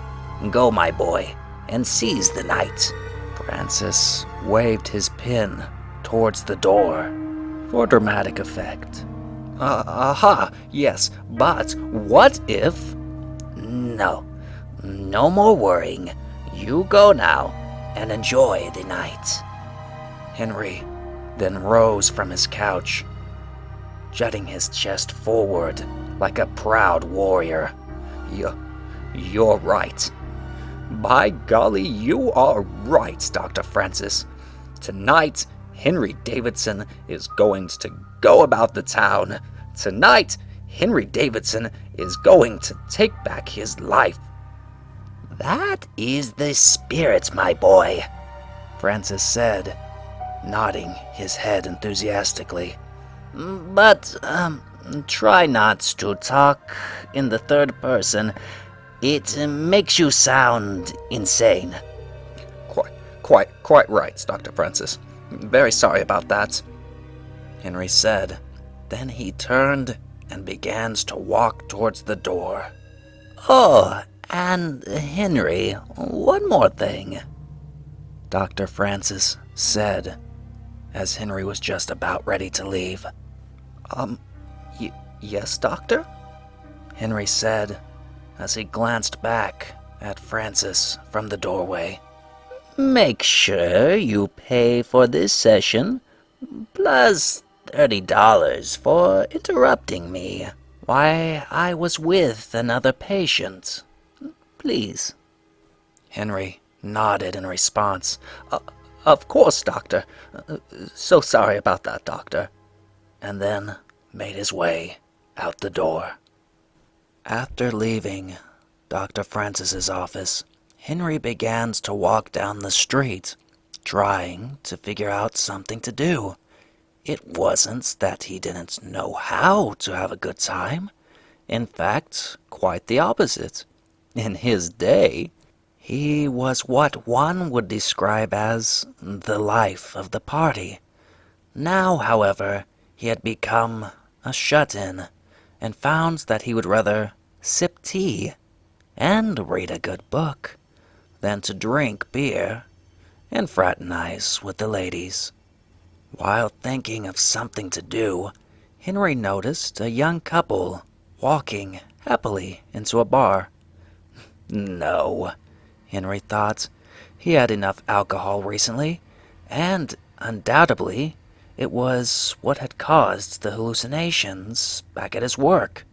my boy, and seize the night. Francis waved his pen towards the door for dramatic effect. Aha, yes, but what if... No more worrying. You go now and enjoy the night. Henry then rose from his couch, jutting his chest forward like a proud warrior. You're right. By golly, you are right, Dr. Francis. Tonight, Henry Davidson is going to go about the town. Tonight, Henry Davidson is going to take back his life. That is the spirit, my boy, Francis said, nodding his head enthusiastically. But, try not to talk in the third person. It makes you sound insane. Quite right, Dr. Francis. Very sorry about that, Henry said. Then he turned and began to walk towards the door. Oh, and Henry, one more thing, Dr. Francis said, as Henry was just about ready to leave. Yes, Doctor? Henry said, as he glanced back at Francis from the doorway. Make sure you pay for this session, plus $30 for interrupting me while I was with another patient. Please. Henry nodded in response. Of course, Doctor. So sorry about that, Doctor. And then made his way out the door. After leaving Dr. Francis's office, Henry began to walk down the street, trying to figure out something to do. It wasn't that he didn't know how to have a good time. In fact, quite the opposite. In his day, he was what one would describe as the life of the party. Now, however, he had become a shut-in, and found that he would rather sip tea and read a good book than to drink beer and fraternize with the ladies. While thinking of something to do, Henry noticed a young couple walking happily into a bar. No, Henry thought. He had enough alcohol recently, and undoubtedly it was what had caused the hallucinations back at his work.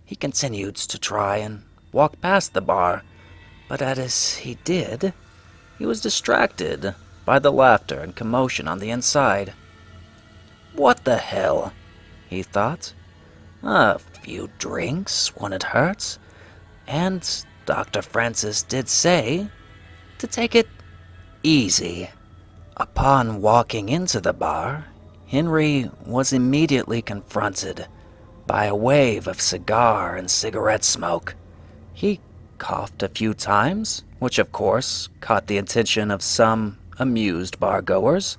He continued to try and walk past the bar, but as he did, he was distracted by the laughter and commotion on the inside. What the hell, he thought. A few drinks wouldn't hurt, and Dr. Francis did say to take it easy. Upon walking into the bar, Henry was immediately confronted by a wave of cigar and cigarette smoke. He coughed a few times, which of course caught the attention of some amused bar-goers.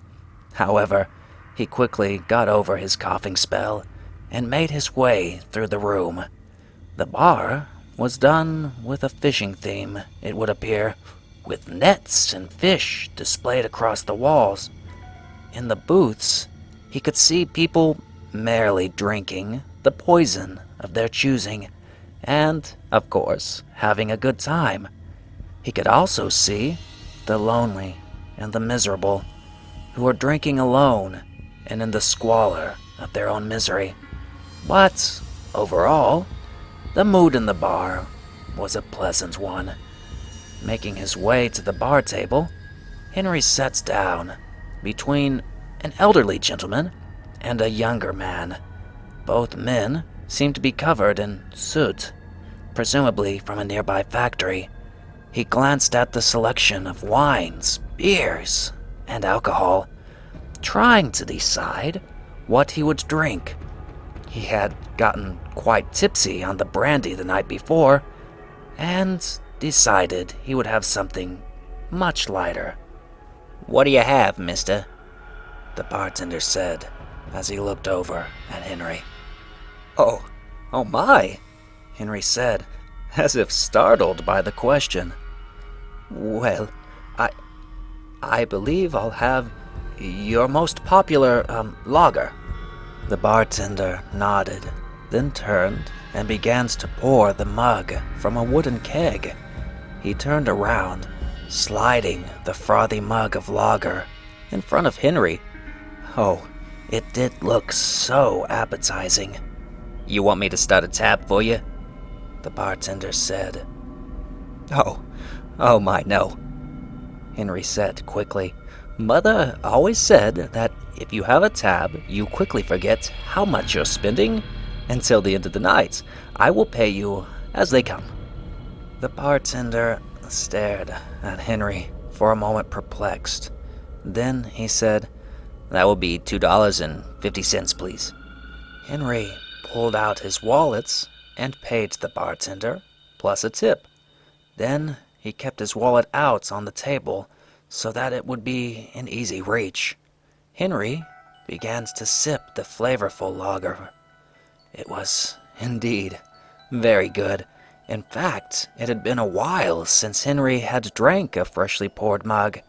However, he quickly got over his coughing spell and made his way through the room. The bar was done with a fishing theme, it would appear, with nets and fish displayed across the walls. In the booths, he could see people merely drinking the poison of their choosing, and, of course, having a good time. He could also see the lonely and the miserable, who were drinking alone and in the squalor of their own misery. But, overall, the mood in the bar was a pleasant one. Making his way to the bar table, Henry sat down between an elderly gentleman and a younger man. Both men seemed to be covered in soot, presumably from a nearby factory. He glanced at the selection of wines, beers, and alcohol, trying to decide what he would drink. He had gotten quite tipsy on the brandy the night before, and decided he would have something much lighter. "What do you have, mister?" the bartender said as he looked over at Henry. Oh my, Henry said, as if startled by the question. "Well, I believe I'll have your most popular, lager." The bartender nodded, then turned and began to pour the mug from a wooden keg. He turned around, sliding the frothy mug of lager in front of Henry. Oh, it did look so appetizing. "You want me to start a tap for you?" the bartender said. Oh my, no," Henry said quickly. "Mother always said that if you have a tab, you quickly forget how much you're spending until the end of the night. I will pay you as they come." The bartender stared at Henry for a moment, perplexed. Then he said, That will be $2.50, please. Henry pulled out his wallets and paid the bartender, plus a tip. Then he kept his wallet out on the table so that it would be in easy reach. Henry began to sip the flavorful lager. It was, indeed, very good. In fact, it had been a while since Henry had drank a freshly poured mug.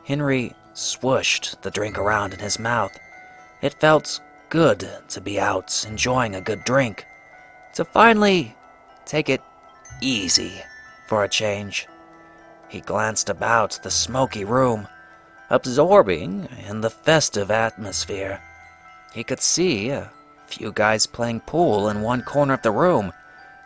Henry swooshed the drink around in his mouth. It felt good to be out enjoying a good drink, to finally take it easy for a change. He glanced about the smoky room, absorbing in the festive atmosphere. He could see a few guys playing pool in one corner of the room,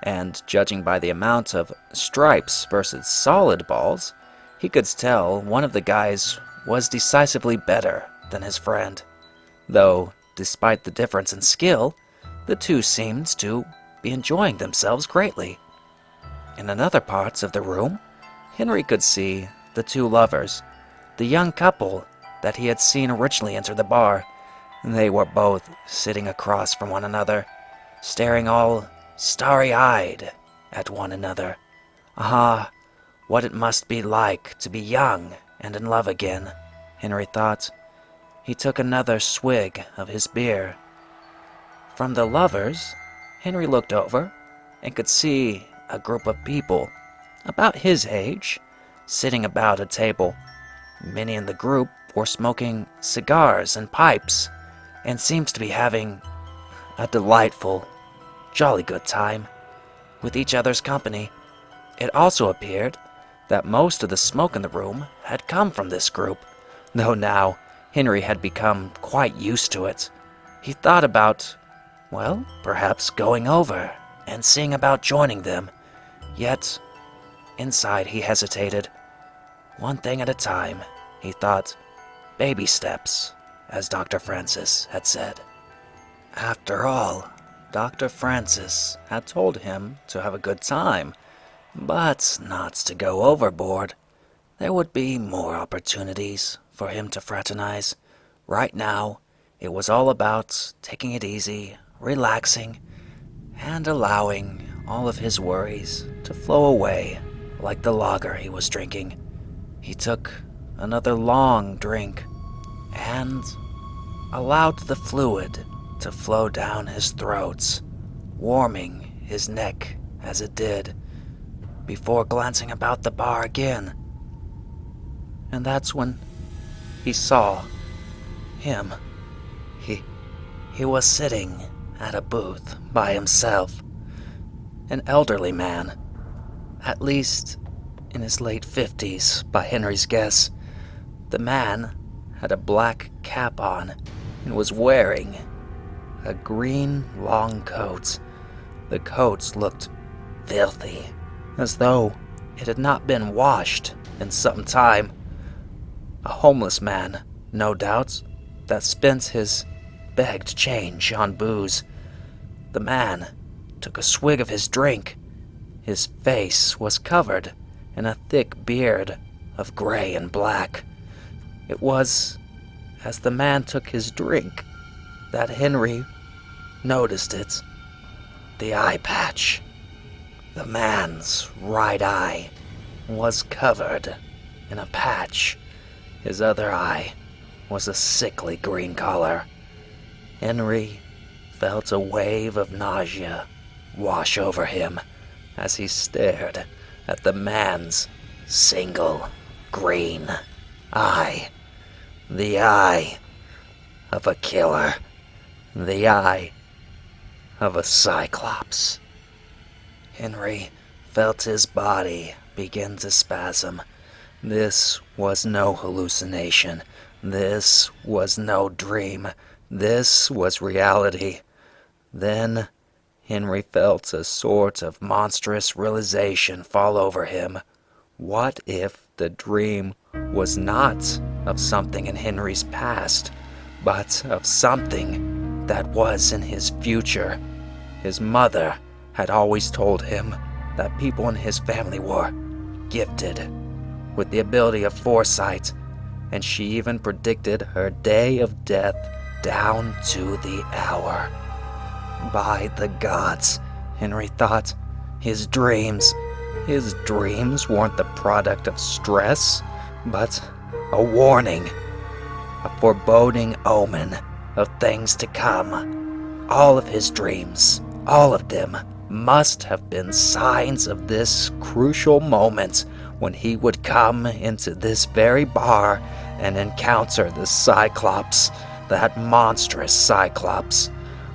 and judging by the amount of stripes versus solid balls, he could tell one of the guys was decisively better than his friend. Though, despite the difference in skill, the two seemed to be enjoying themselves greatly. In another parts of the room, Henry could see the two lovers, the young couple that he had seen originally enter the bar. They were both sitting across from one another, staring all starry-eyed at one another. Ah, what it must be like to be young and in love again, Henry thought. He took another swig of his beer. From the lovers, Henry looked over and could see a group of people about his age sitting about a table. Many in the group were smoking cigars and pipes and seemed to be having a delightful, jolly good time with each other's company. It also appeared that most of the smoke in the room had come from this group, though now Henry had become quite used to it. He thought about, well, perhaps going over and seeing about joining them. Yet, inside he hesitated. One thing at a time, he thought. Baby steps, as Dr. Francis had said. After all, Dr. Francis had told him to have a good time, but not to go overboard. There would be more opportunities for him to fraternize. Right now, it was all about taking it easy, relaxing, and allowing all of his worries to flow away like the lager he was drinking. He took another long drink and allowed the fluid to flow down his throat, warming his neck as it did, before glancing about the bar again. And that's when he saw him. He was sitting at a booth by himself. An elderly man, at least in his late 50s by Henry's guess. The man had a black cap on and was wearing a green long coat. The coat looked filthy, as though it had not been washed in some time. A homeless man, no doubt, that spent his begged change on booze. The man took a swig of his drink. His face was covered in a thick beard of gray and black. It was as the man took his drink that Henry noticed it. The eye patch. The man's right eye was covered in a patch. His other eye was a sickly green color. Henry felt a wave of nausea wash over him as he stared at the man's single green eye. The eye of a killer. The eye of a Cyclops. Henry felt his body begin to spasm. This was no hallucination. This was no dream. This was reality. Then Henry felt a sort of monstrous realization fall over him. What if the dream was not of something in Henry's past, but of something that was in his future? His mother had always told him that people in his family were gifted with the ability of foresight, and she even predicted her day of death down to the hour. By the gods, Henry thought, his dreams weren't the product of stress, but a warning, a foreboding omen of things to come. All of his dreams, all of them, must have been signs of this crucial moment when he would come into this very bar and encounter the Cyclops, that monstrous Cyclops.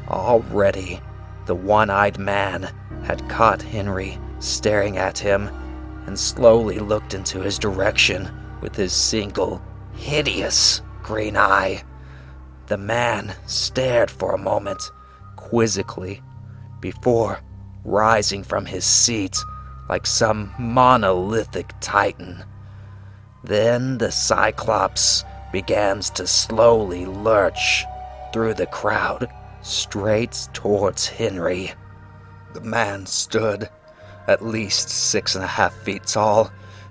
Already, the one-eyed man had caught Henry staring at him and slowly looked into his direction with his single, hideous green eye. The man stared for a moment, quizzically, before rising from his seat like some monolithic titan. Then the Cyclops begins to slowly lurch through the crowd straight towards Henry. The man stood at least 6.5 feet tall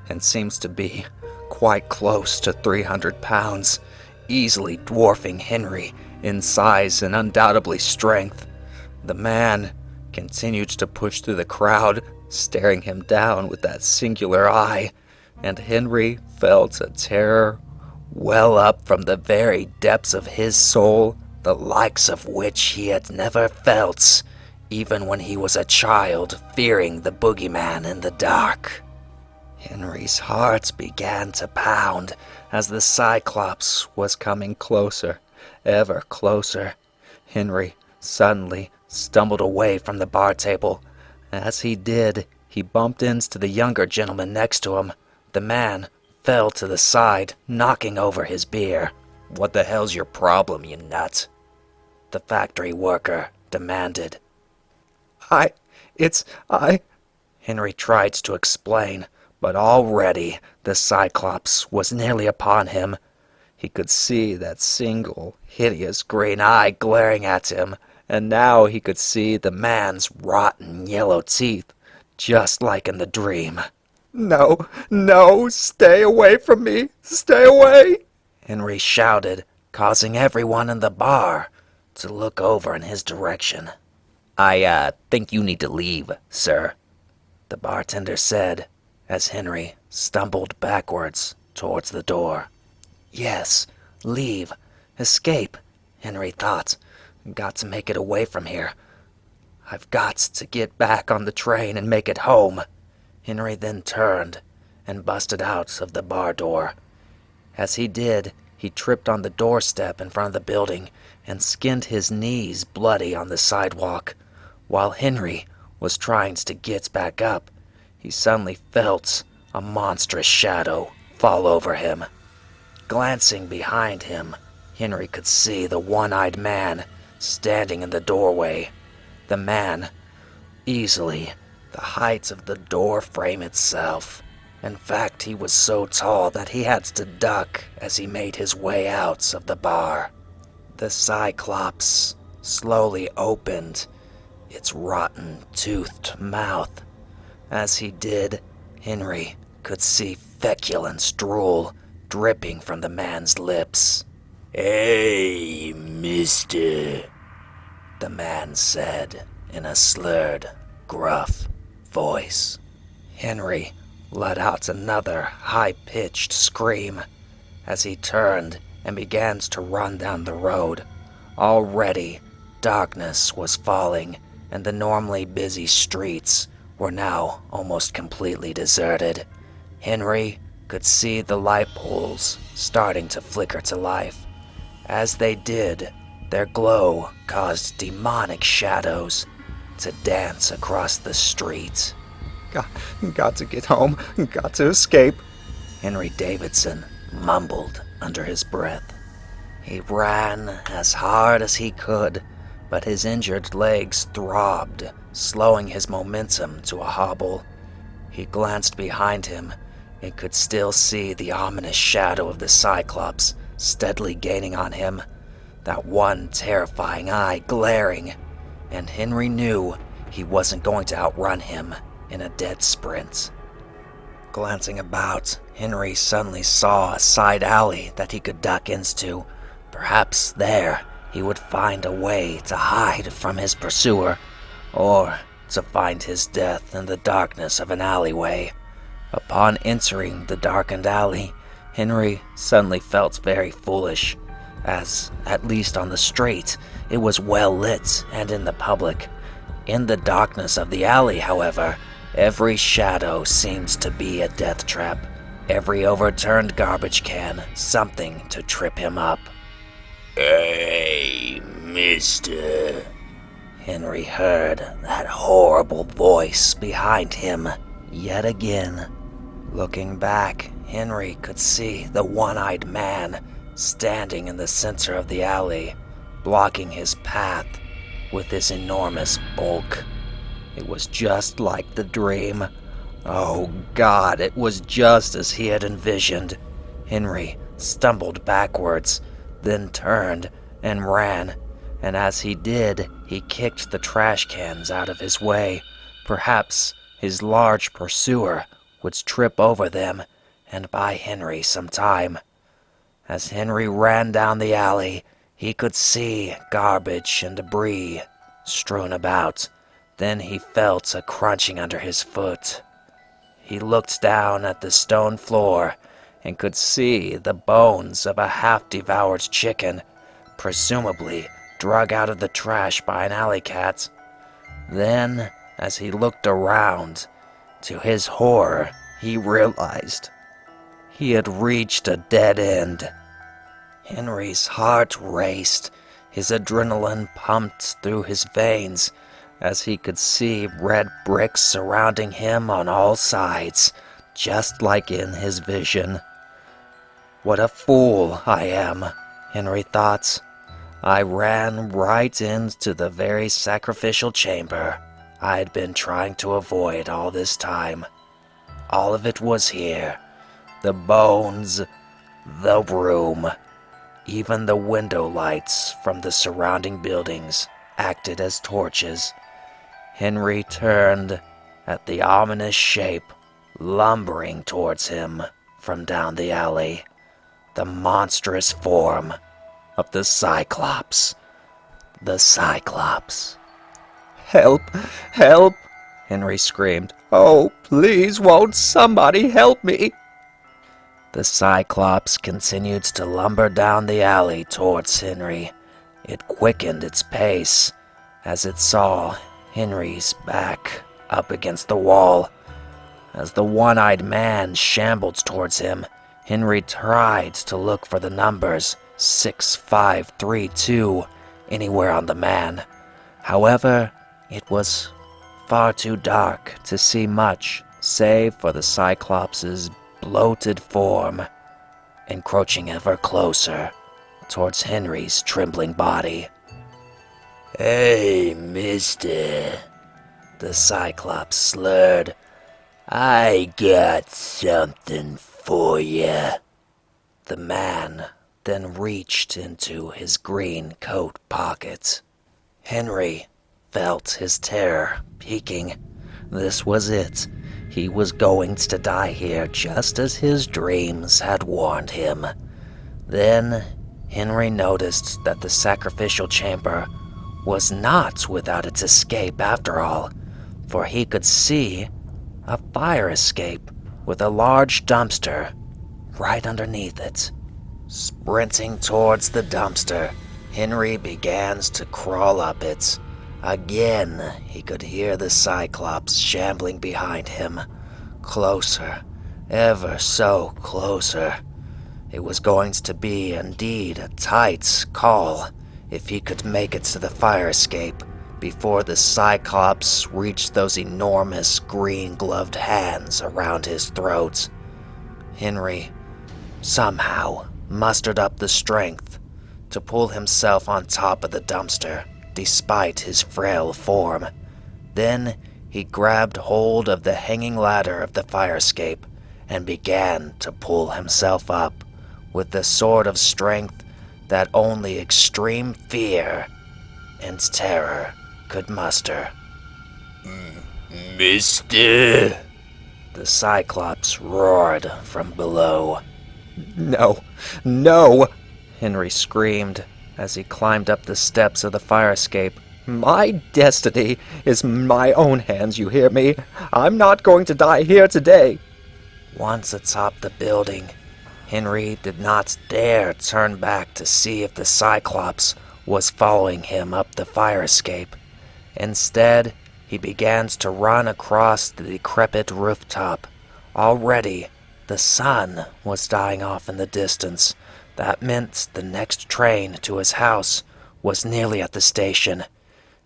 and seems to be quite close to 300 pounds, easily dwarfing Henry in size and undoubtedly strength. The man continued to push through the crowd, staring him down with that singular eye, and Henry felt a terror well up from the very depths of his soul, the likes of which he had never felt, even when he was a child fearing the boogeyman in the dark. Henry's heart began to pound as the Cyclops was coming closer, ever closer. Henry suddenly stumbled away from the bar table. As he did, he bumped into the younger gentleman next to him. The man fell to the side, knocking over his beer. "What the hell's your problem, you nut?" the factory worker demanded. I... Henry tried to explain, but already the Cyclops was nearly upon him. He could see that single, hideous green eye glaring at him, and now he could see the man's rotten yellow teeth, just like in the dream. "No, no, stay away from me, stay away!" Henry shouted, causing everyone in the bar to look over in his direction. I think you need to leave, sir," the bartender said, as Henry stumbled backwards towards the door. Yes, leave, escape, Henry thought. Got to make it away from here. I've got to get back on the train and make it home. Henry then turned and busted out of the bar door. As he did, he tripped on the doorstep in front of the building and skinned his knees bloody on the sidewalk. While Henry was trying to get back up, he suddenly felt a monstrous shadow fall over him. Glancing behind him, Henry could see the one-eyed man standing in the doorway. The man, easily the height of the door frame itself. In fact, he was so tall that he had to duck as he made his way out of the bar. The Cyclops slowly opened its rotten-toothed mouth. As he did, Henry could see feculent drool dripping from the man's lips. "Hey, mister," the man said in a slurred, gruff voice. Henry let out another high-pitched scream as he turned and began to run down the road. Already, darkness was falling, and the normally busy streets were now almost completely deserted. Henry could see the light poles starting to flicker to life. As they did, their glow caused demonic shadows to dance across the street. Got to get home, got to escape, Henry Davidson mumbled under his breath. He ran as hard as he could, but his injured legs throbbed, slowing his momentum to a hobble. He glanced behind him and could still see the ominous shadow of the Cyclops steadily gaining on him, that one terrifying eye glaring, and Henry knew he wasn't going to outrun him in a dead sprint. Glancing about, Henry suddenly saw a side alley that he could duck into. Perhaps there he would find a way to hide from his pursuer, or to find his death in the darkness of an alleyway. Upon entering the darkened alley, Henry suddenly felt very foolish, as, at least on the street, it was well lit and in the public. In the darkness of the alley, however, every shadow seemed to be a death trap. Every overturned garbage can, something to trip him up. Hey, mister. Henry heard that horrible voice behind him yet again. Looking back, Henry could see the one-eyed man standing in the center of the alley, blocking his path with his enormous bulk. It was just like the dream. Oh God, it was just as he had envisioned. Henry stumbled backwards, then turned and ran, and as he did, he kicked the trash cans out of his way. Perhaps his large pursuer would trip over them and buy Henry some time. As Henry ran down the alley, he could see garbage and debris strewn about. Then he felt a crunching under his foot. He looked down at the stone floor and could see the bones of a half-devoured chicken, presumably drug out of the trash by an alley cat. Then, as he looked around, to his horror, he realized he had reached a dead end. Henry's heart raced, his adrenaline pumped through his veins, as he could see red bricks surrounding him on all sides, just like in his vision. What a fool I am, Henry thought. I ran right into the very sacrificial chamber I had been trying to avoid all this time. All of it was here. The bones, the room, even the window lights from the surrounding buildings acted as torches. Henry turned at the ominous shape lumbering towards him from down the alley. The monstrous form of the Cyclops. The Cyclops. "Help! Help!" Henry screamed. "Oh, please, won't somebody help me?" The Cyclops continued to lumber down the alley towards Henry. It quickened its pace as it saw Henry's back up against the wall. As the one-eyed man shambled towards him, Henry tried to look for the numbers 6532 anywhere on the man. However, it was far too dark to see much, save for the Cyclops' bloated form, encroaching ever closer towards Henry's trembling body. "Hey, mister," the Cyclops slurred. "I got something for ya." The man then reached into his green coat pocket. Henry felt his terror peaking. This was it. He was going to die here just as his dreams had warned him. Then Henry noticed that the sacrificial chamber was not without its escape after all, for he could see a fire escape with a large dumpster right underneath it. Sprinting towards the dumpster, Henry began to crawl up it. Again, he could hear the Cyclops shambling behind him. Closer, ever so closer. It was going to be indeed a tight call if he could make it to the fire escape before the Cyclops reached those enormous green-gloved hands around his throat. Henry somehow mustered up the strength to pull himself on top of the dumpster, despite his frail form. Then he grabbed hold of the hanging ladder of the fire escape and began to pull himself up with the sort of strength that only extreme fear and terror could muster. Mister, the Cyclops roared from below. No, no! Henry screamed as he climbed up the steps of the fire escape. My destiny is in my own hands, you hear me? I'm not going to die here today. Once atop the building, Henry did not dare turn back to see if the Cyclops was following him up the fire escape. Instead, he began to run across the decrepit rooftop. Already, the sun was dying off in the distance. That meant the next train to his house was nearly at the station.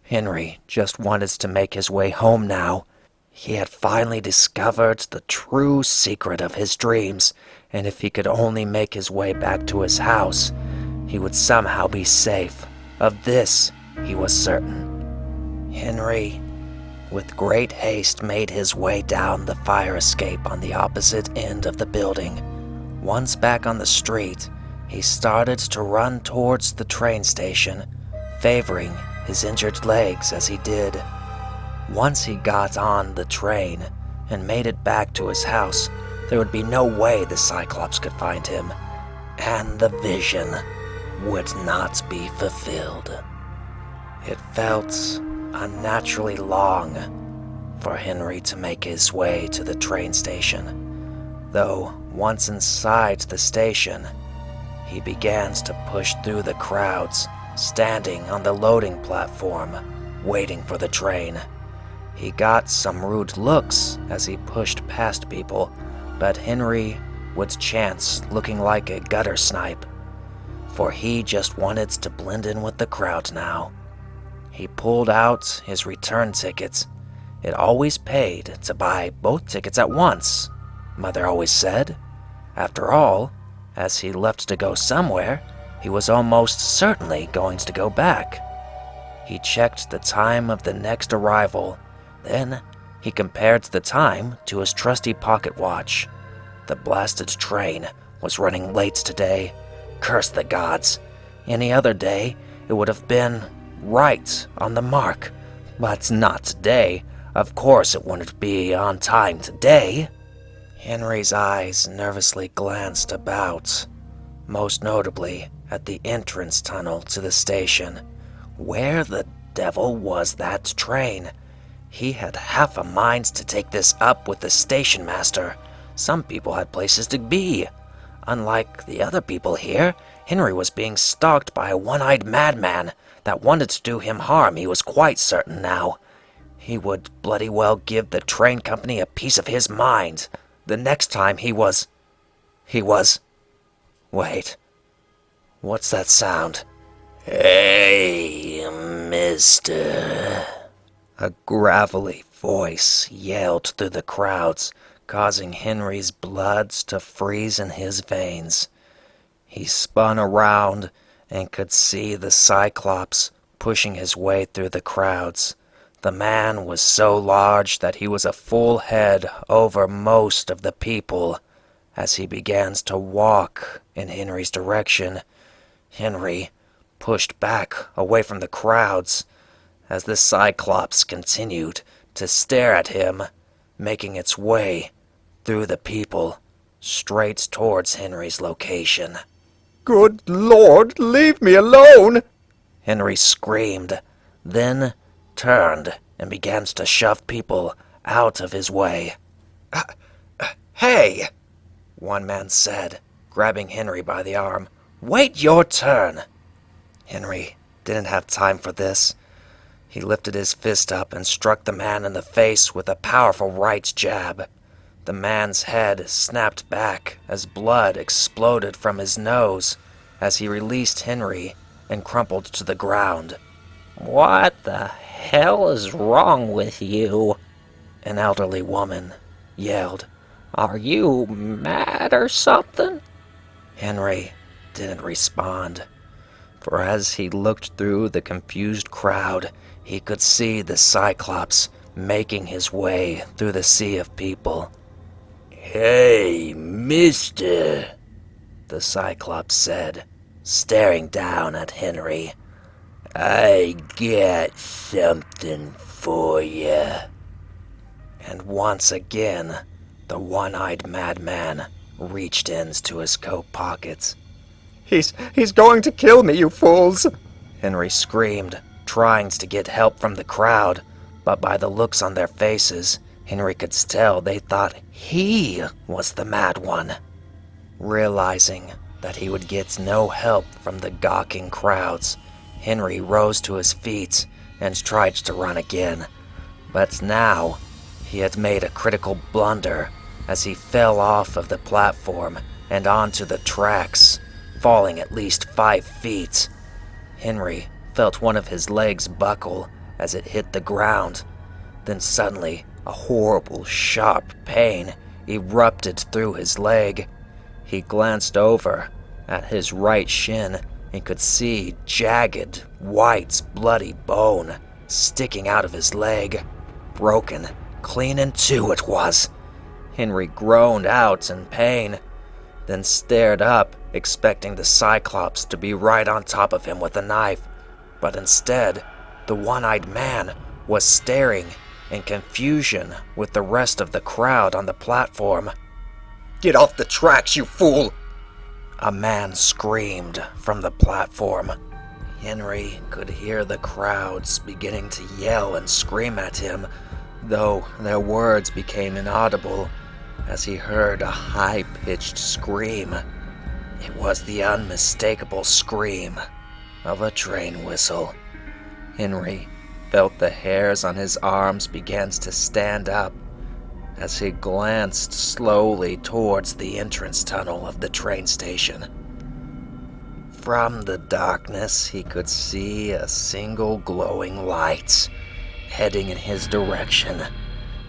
Henry just wanted to make his way home now. He had finally discovered the true secret of his dreams, and if he could only make his way back to his house, he would somehow be safe. Of this, he was certain. Henry, with great haste, made his way down the fire escape on the opposite end of the building. Once back on the street, he started to run towards the train station, favoring his injured legs as he did. Once he got on the train and made it back to his house, there would be no way the Cyclops could find him, and the vision would not be fulfilled. It felt unnaturally long for Henry to make his way to the train station, though once inside the station, he began to push through the crowds, standing on the loading platform, waiting for the train. He got some rude looks as he pushed past people, but Henry would chance looking like a gutter snipe, for he just wanted to blend in with the crowd now. He pulled out his return tickets. It always paid to buy both tickets at once, Mother always said. After all, as he left to go somewhere, he was almost certainly going to go back. He checked the time of the next arrival. Then he compared the time to his trusty pocket watch. The blasted train was running late today. Curse the gods. Any other day, it would have been right on the mark. But not today. Of course it wouldn't be on time today. Henry's eyes nervously glanced about, most notably at the entrance tunnel to the station. Where the devil was that train? He had half a mind to take this up with the station master. Some people had places to be. Unlike the other people here, Henry was being stalked by a one-eyed madman that wanted to do him harm, he was quite certain now. He would bloody well give the train company a piece of his mind. The next time he was... Wait. What's that sound? Hey, mister. A gravelly voice yelled through the crowds, causing Henry's blood to freeze in his veins. He spun around and could see the Cyclops pushing his way through the crowds. The man was so large that he was a full head over most of the people. As he began to walk in Henry's direction, Henry pushed back away from the crowds as the Cyclops continued to stare at him, making its way through the people straight towards Henry's location. Good Lord, leave me alone! Henry screamed, then turned and began to shove people out of his way. Hey! One man said, grabbing Henry by the arm. Wait your turn! Henry didn't have time for this. He lifted his fist up and struck the man in the face with a powerful right jab. The man's head snapped back as blood exploded from his nose as he released Henry and crumpled to the ground. What the hell is wrong with you? An elderly woman yelled. Are you mad or something? Henry didn't respond, for as he looked through the confused crowd, he could see the Cyclops making his way through the sea of people. Hey, mister, the Cyclops said, staring down at Henry. I got something for you. And once again, The one-eyed madman reached into his coat pockets. He's going to kill me, you fools! Henry screamed, trying to get help from the crowd, but by the looks on their faces, Henry could tell they thought he was the mad one. Realizing that he would get no help from the gawking crowds, Henry rose to his feet and tried to run again. But now, he had made a critical blunder as he fell off of the platform and onto the tracks, falling at least 5 feet. Henry felt one of his legs buckle as it hit the ground. Then suddenly, a horrible, sharp pain erupted through his leg. He glanced over at his right shin and could see jagged, white, bloody bone sticking out of his leg. Broken, clean in two it was. Henry groaned out in pain, then stared up, expecting the Cyclops to be right on top of him with a knife. But instead, the one-eyed man was staring in confusion with the rest of the crowd on the platform. Get off the tracks, you fool! A man screamed from the platform. Henry could hear the crowds beginning to yell and scream at him, though their words became inaudible as he heard a high-pitched scream. It was the unmistakable scream of a train whistle. Henry felt the hairs on his arms begin to stand up as he glanced slowly towards the entrance tunnel of the train station. From the darkness, he could see a single glowing light heading in his direction.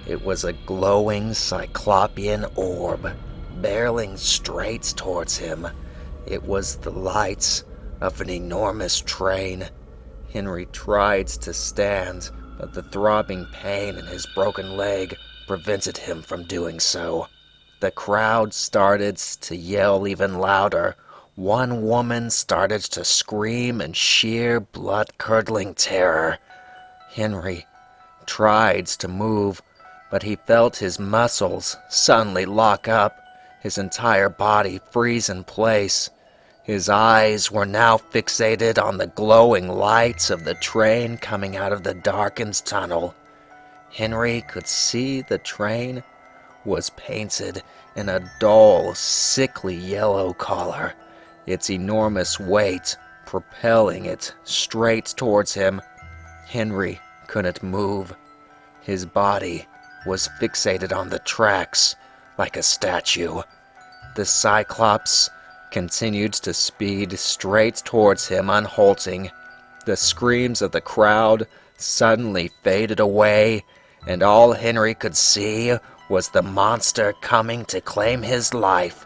It was a glowing cyclopean orb barreling straight towards him. It was the light of an enormous train. Henry tried to stand, but the throbbing pain in his broken leg prevented him from doing so. The crowd started to yell even louder. One woman started to scream in sheer blood-curdling terror. Henry tried to move, but he felt his muscles suddenly lock up, his entire body freeze in place. His eyes were now fixated on the glowing lights of the train coming out of the darkened tunnel. Henry could see the train was painted in a dull, sickly yellow color, its enormous weight propelling it straight towards him. Henry couldn't move. His body was fixated on the tracks like a statue. The Cyclops continued to speed straight towards him unhalting. The screams of the crowd suddenly faded away, and all Henry could see was the monster coming to claim his life.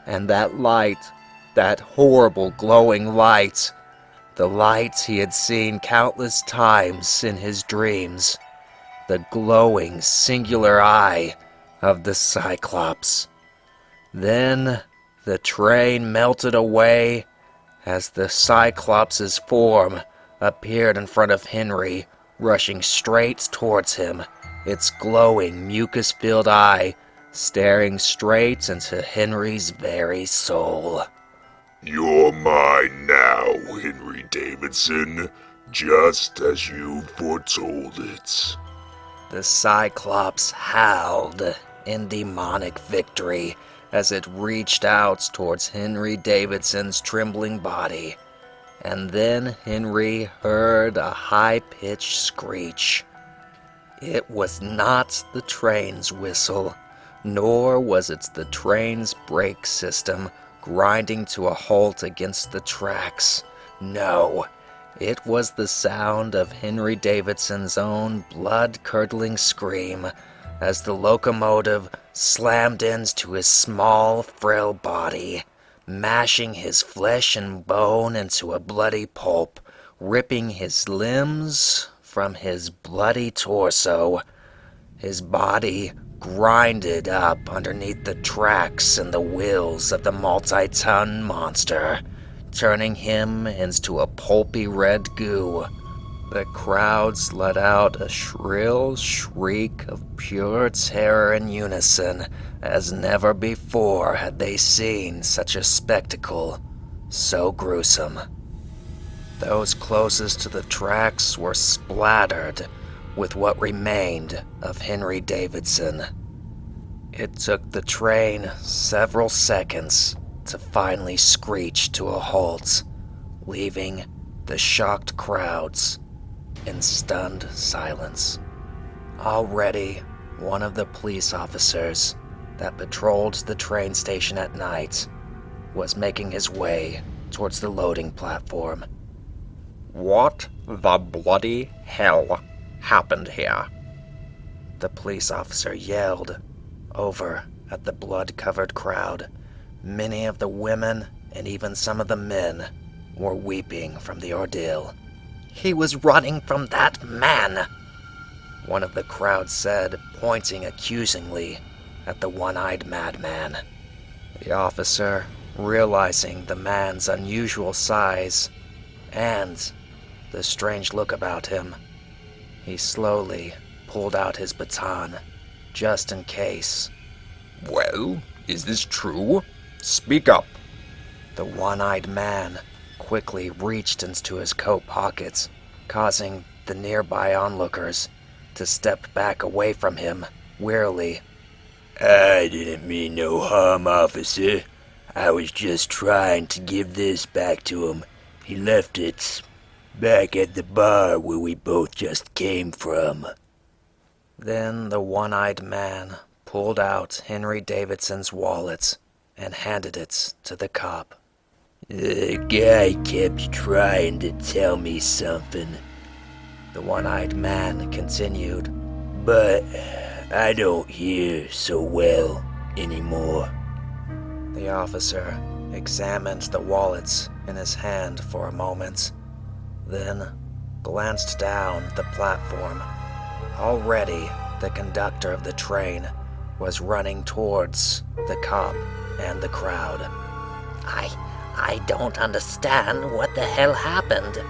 And that light, that horrible glowing light, the light he had seen countless times in his dreams, the glowing singular eye of the Cyclops. Then the train melted away as the Cyclops' form appeared in front of Henry, rushing straight towards him, its glowing mucus-filled eye staring straight into Henry's very soul. You're mine now, Henry Davidson, just as you foretold it. The Cyclops howled in demonic victory as it reached out towards Henry Davidson's trembling body. And then Henry heard a high-pitched screech. It was not the train's whistle, nor was it the train's brake system grinding to a halt against the tracks. No, it was the sound of Henry Davidson's own blood-curdling scream as the locomotive slammed into his small, frail body, mashing his flesh and bone into a bloody pulp, ripping his limbs from his bloody torso. His body grinded up underneath the tracks and the wheels of the multi-ton monster, turning him into a pulpy red goo. The crowds let out a shrill shriek of pure terror in unison, as never before had they seen such a spectacle, so gruesome. Those closest to the tracks were splattered with what remained of Henry Davidson. It took the train several seconds to finally screech to a halt, leaving the shocked crowds in stunned silence. Already, one of the police officers that patrolled the train station at night was making his way towards the loading platform. What the bloody hell happened here? The police officer yelled over at the blood-covered crowd. Many of the women and even some of the men were weeping from the ordeal. "He was running from that man," one of the crowd said, pointing accusingly at the one-eyed madman. The officer, realizing the man's unusual size and the strange look about him, he slowly pulled out his baton, just in case. Well, is this true? Speak up. The one-eyed man quickly reached into his coat pockets, causing the nearby onlookers to step back away from him, wearily. I didn't mean no harm, officer. I was just trying to give this back to him. He left it back at the bar where we both just came from. Then the one-eyed man pulled out Henry Davidson's wallet and handed it to the cop. The guy kept trying to tell me something, the one-eyed man continued, but I don't hear so well anymore. The officer examined the wallets in his hand for a moment, then glanced down the platform. Already, the conductor of the train was running towards the cop and the crowd. I don't understand what the hell happened,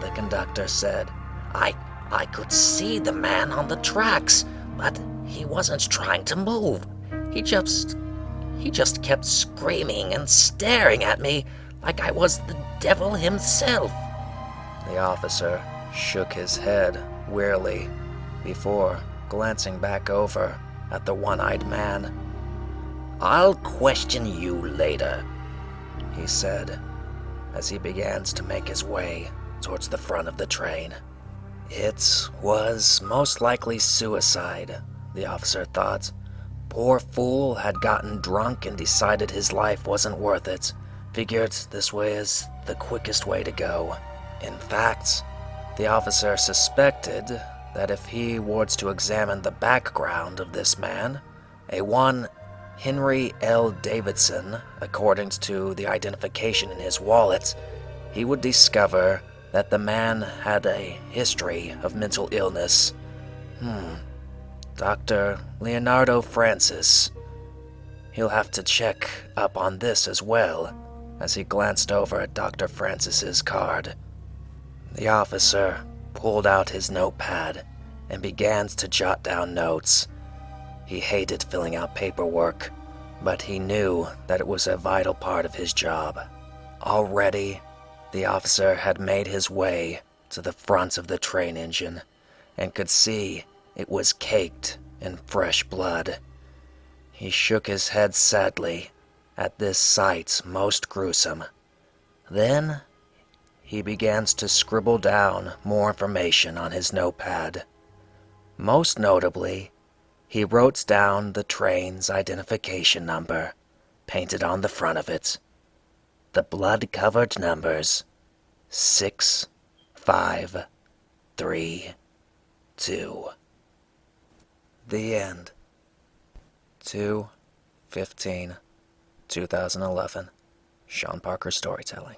the conductor said. I could see the man on the tracks, but he wasn't trying to move. He just kept screaming and staring at me like I was the devil himself. The officer shook his head wearily before glancing back over at the one-eyed man. "I'll question you later," he said, as he began to make his way towards the front of the train. It was most likely suicide, the officer thought. Poor fool had gotten drunk and decided his life wasn't worth it. Figured this way is the quickest way to go. In fact, the officer suspected that if he was to examine the background of this man, a one Henry L. Davidson, according to the identification in his wallet, he would discover that the man had a history of mental illness. Dr. Leonardo Francis. He'll have to check up on this as well, as he glanced over at Dr. Francis's card. The officer pulled out his notepad and began to jot down notes. He hated filling out paperwork, but he knew that it was a vital part of his job. Already, the officer had made his way to the front of the train engine and could see it was caked in fresh blood. He shook his head sadly at this sight most gruesome. Then, he began to scribble down more information on his notepad. Most notably, he wrote down the train's identification number, painted on the front of it. The blood-covered numbers 6, 5, 3, 2. The end. 2/15/2011. Sean Parker Storytelling.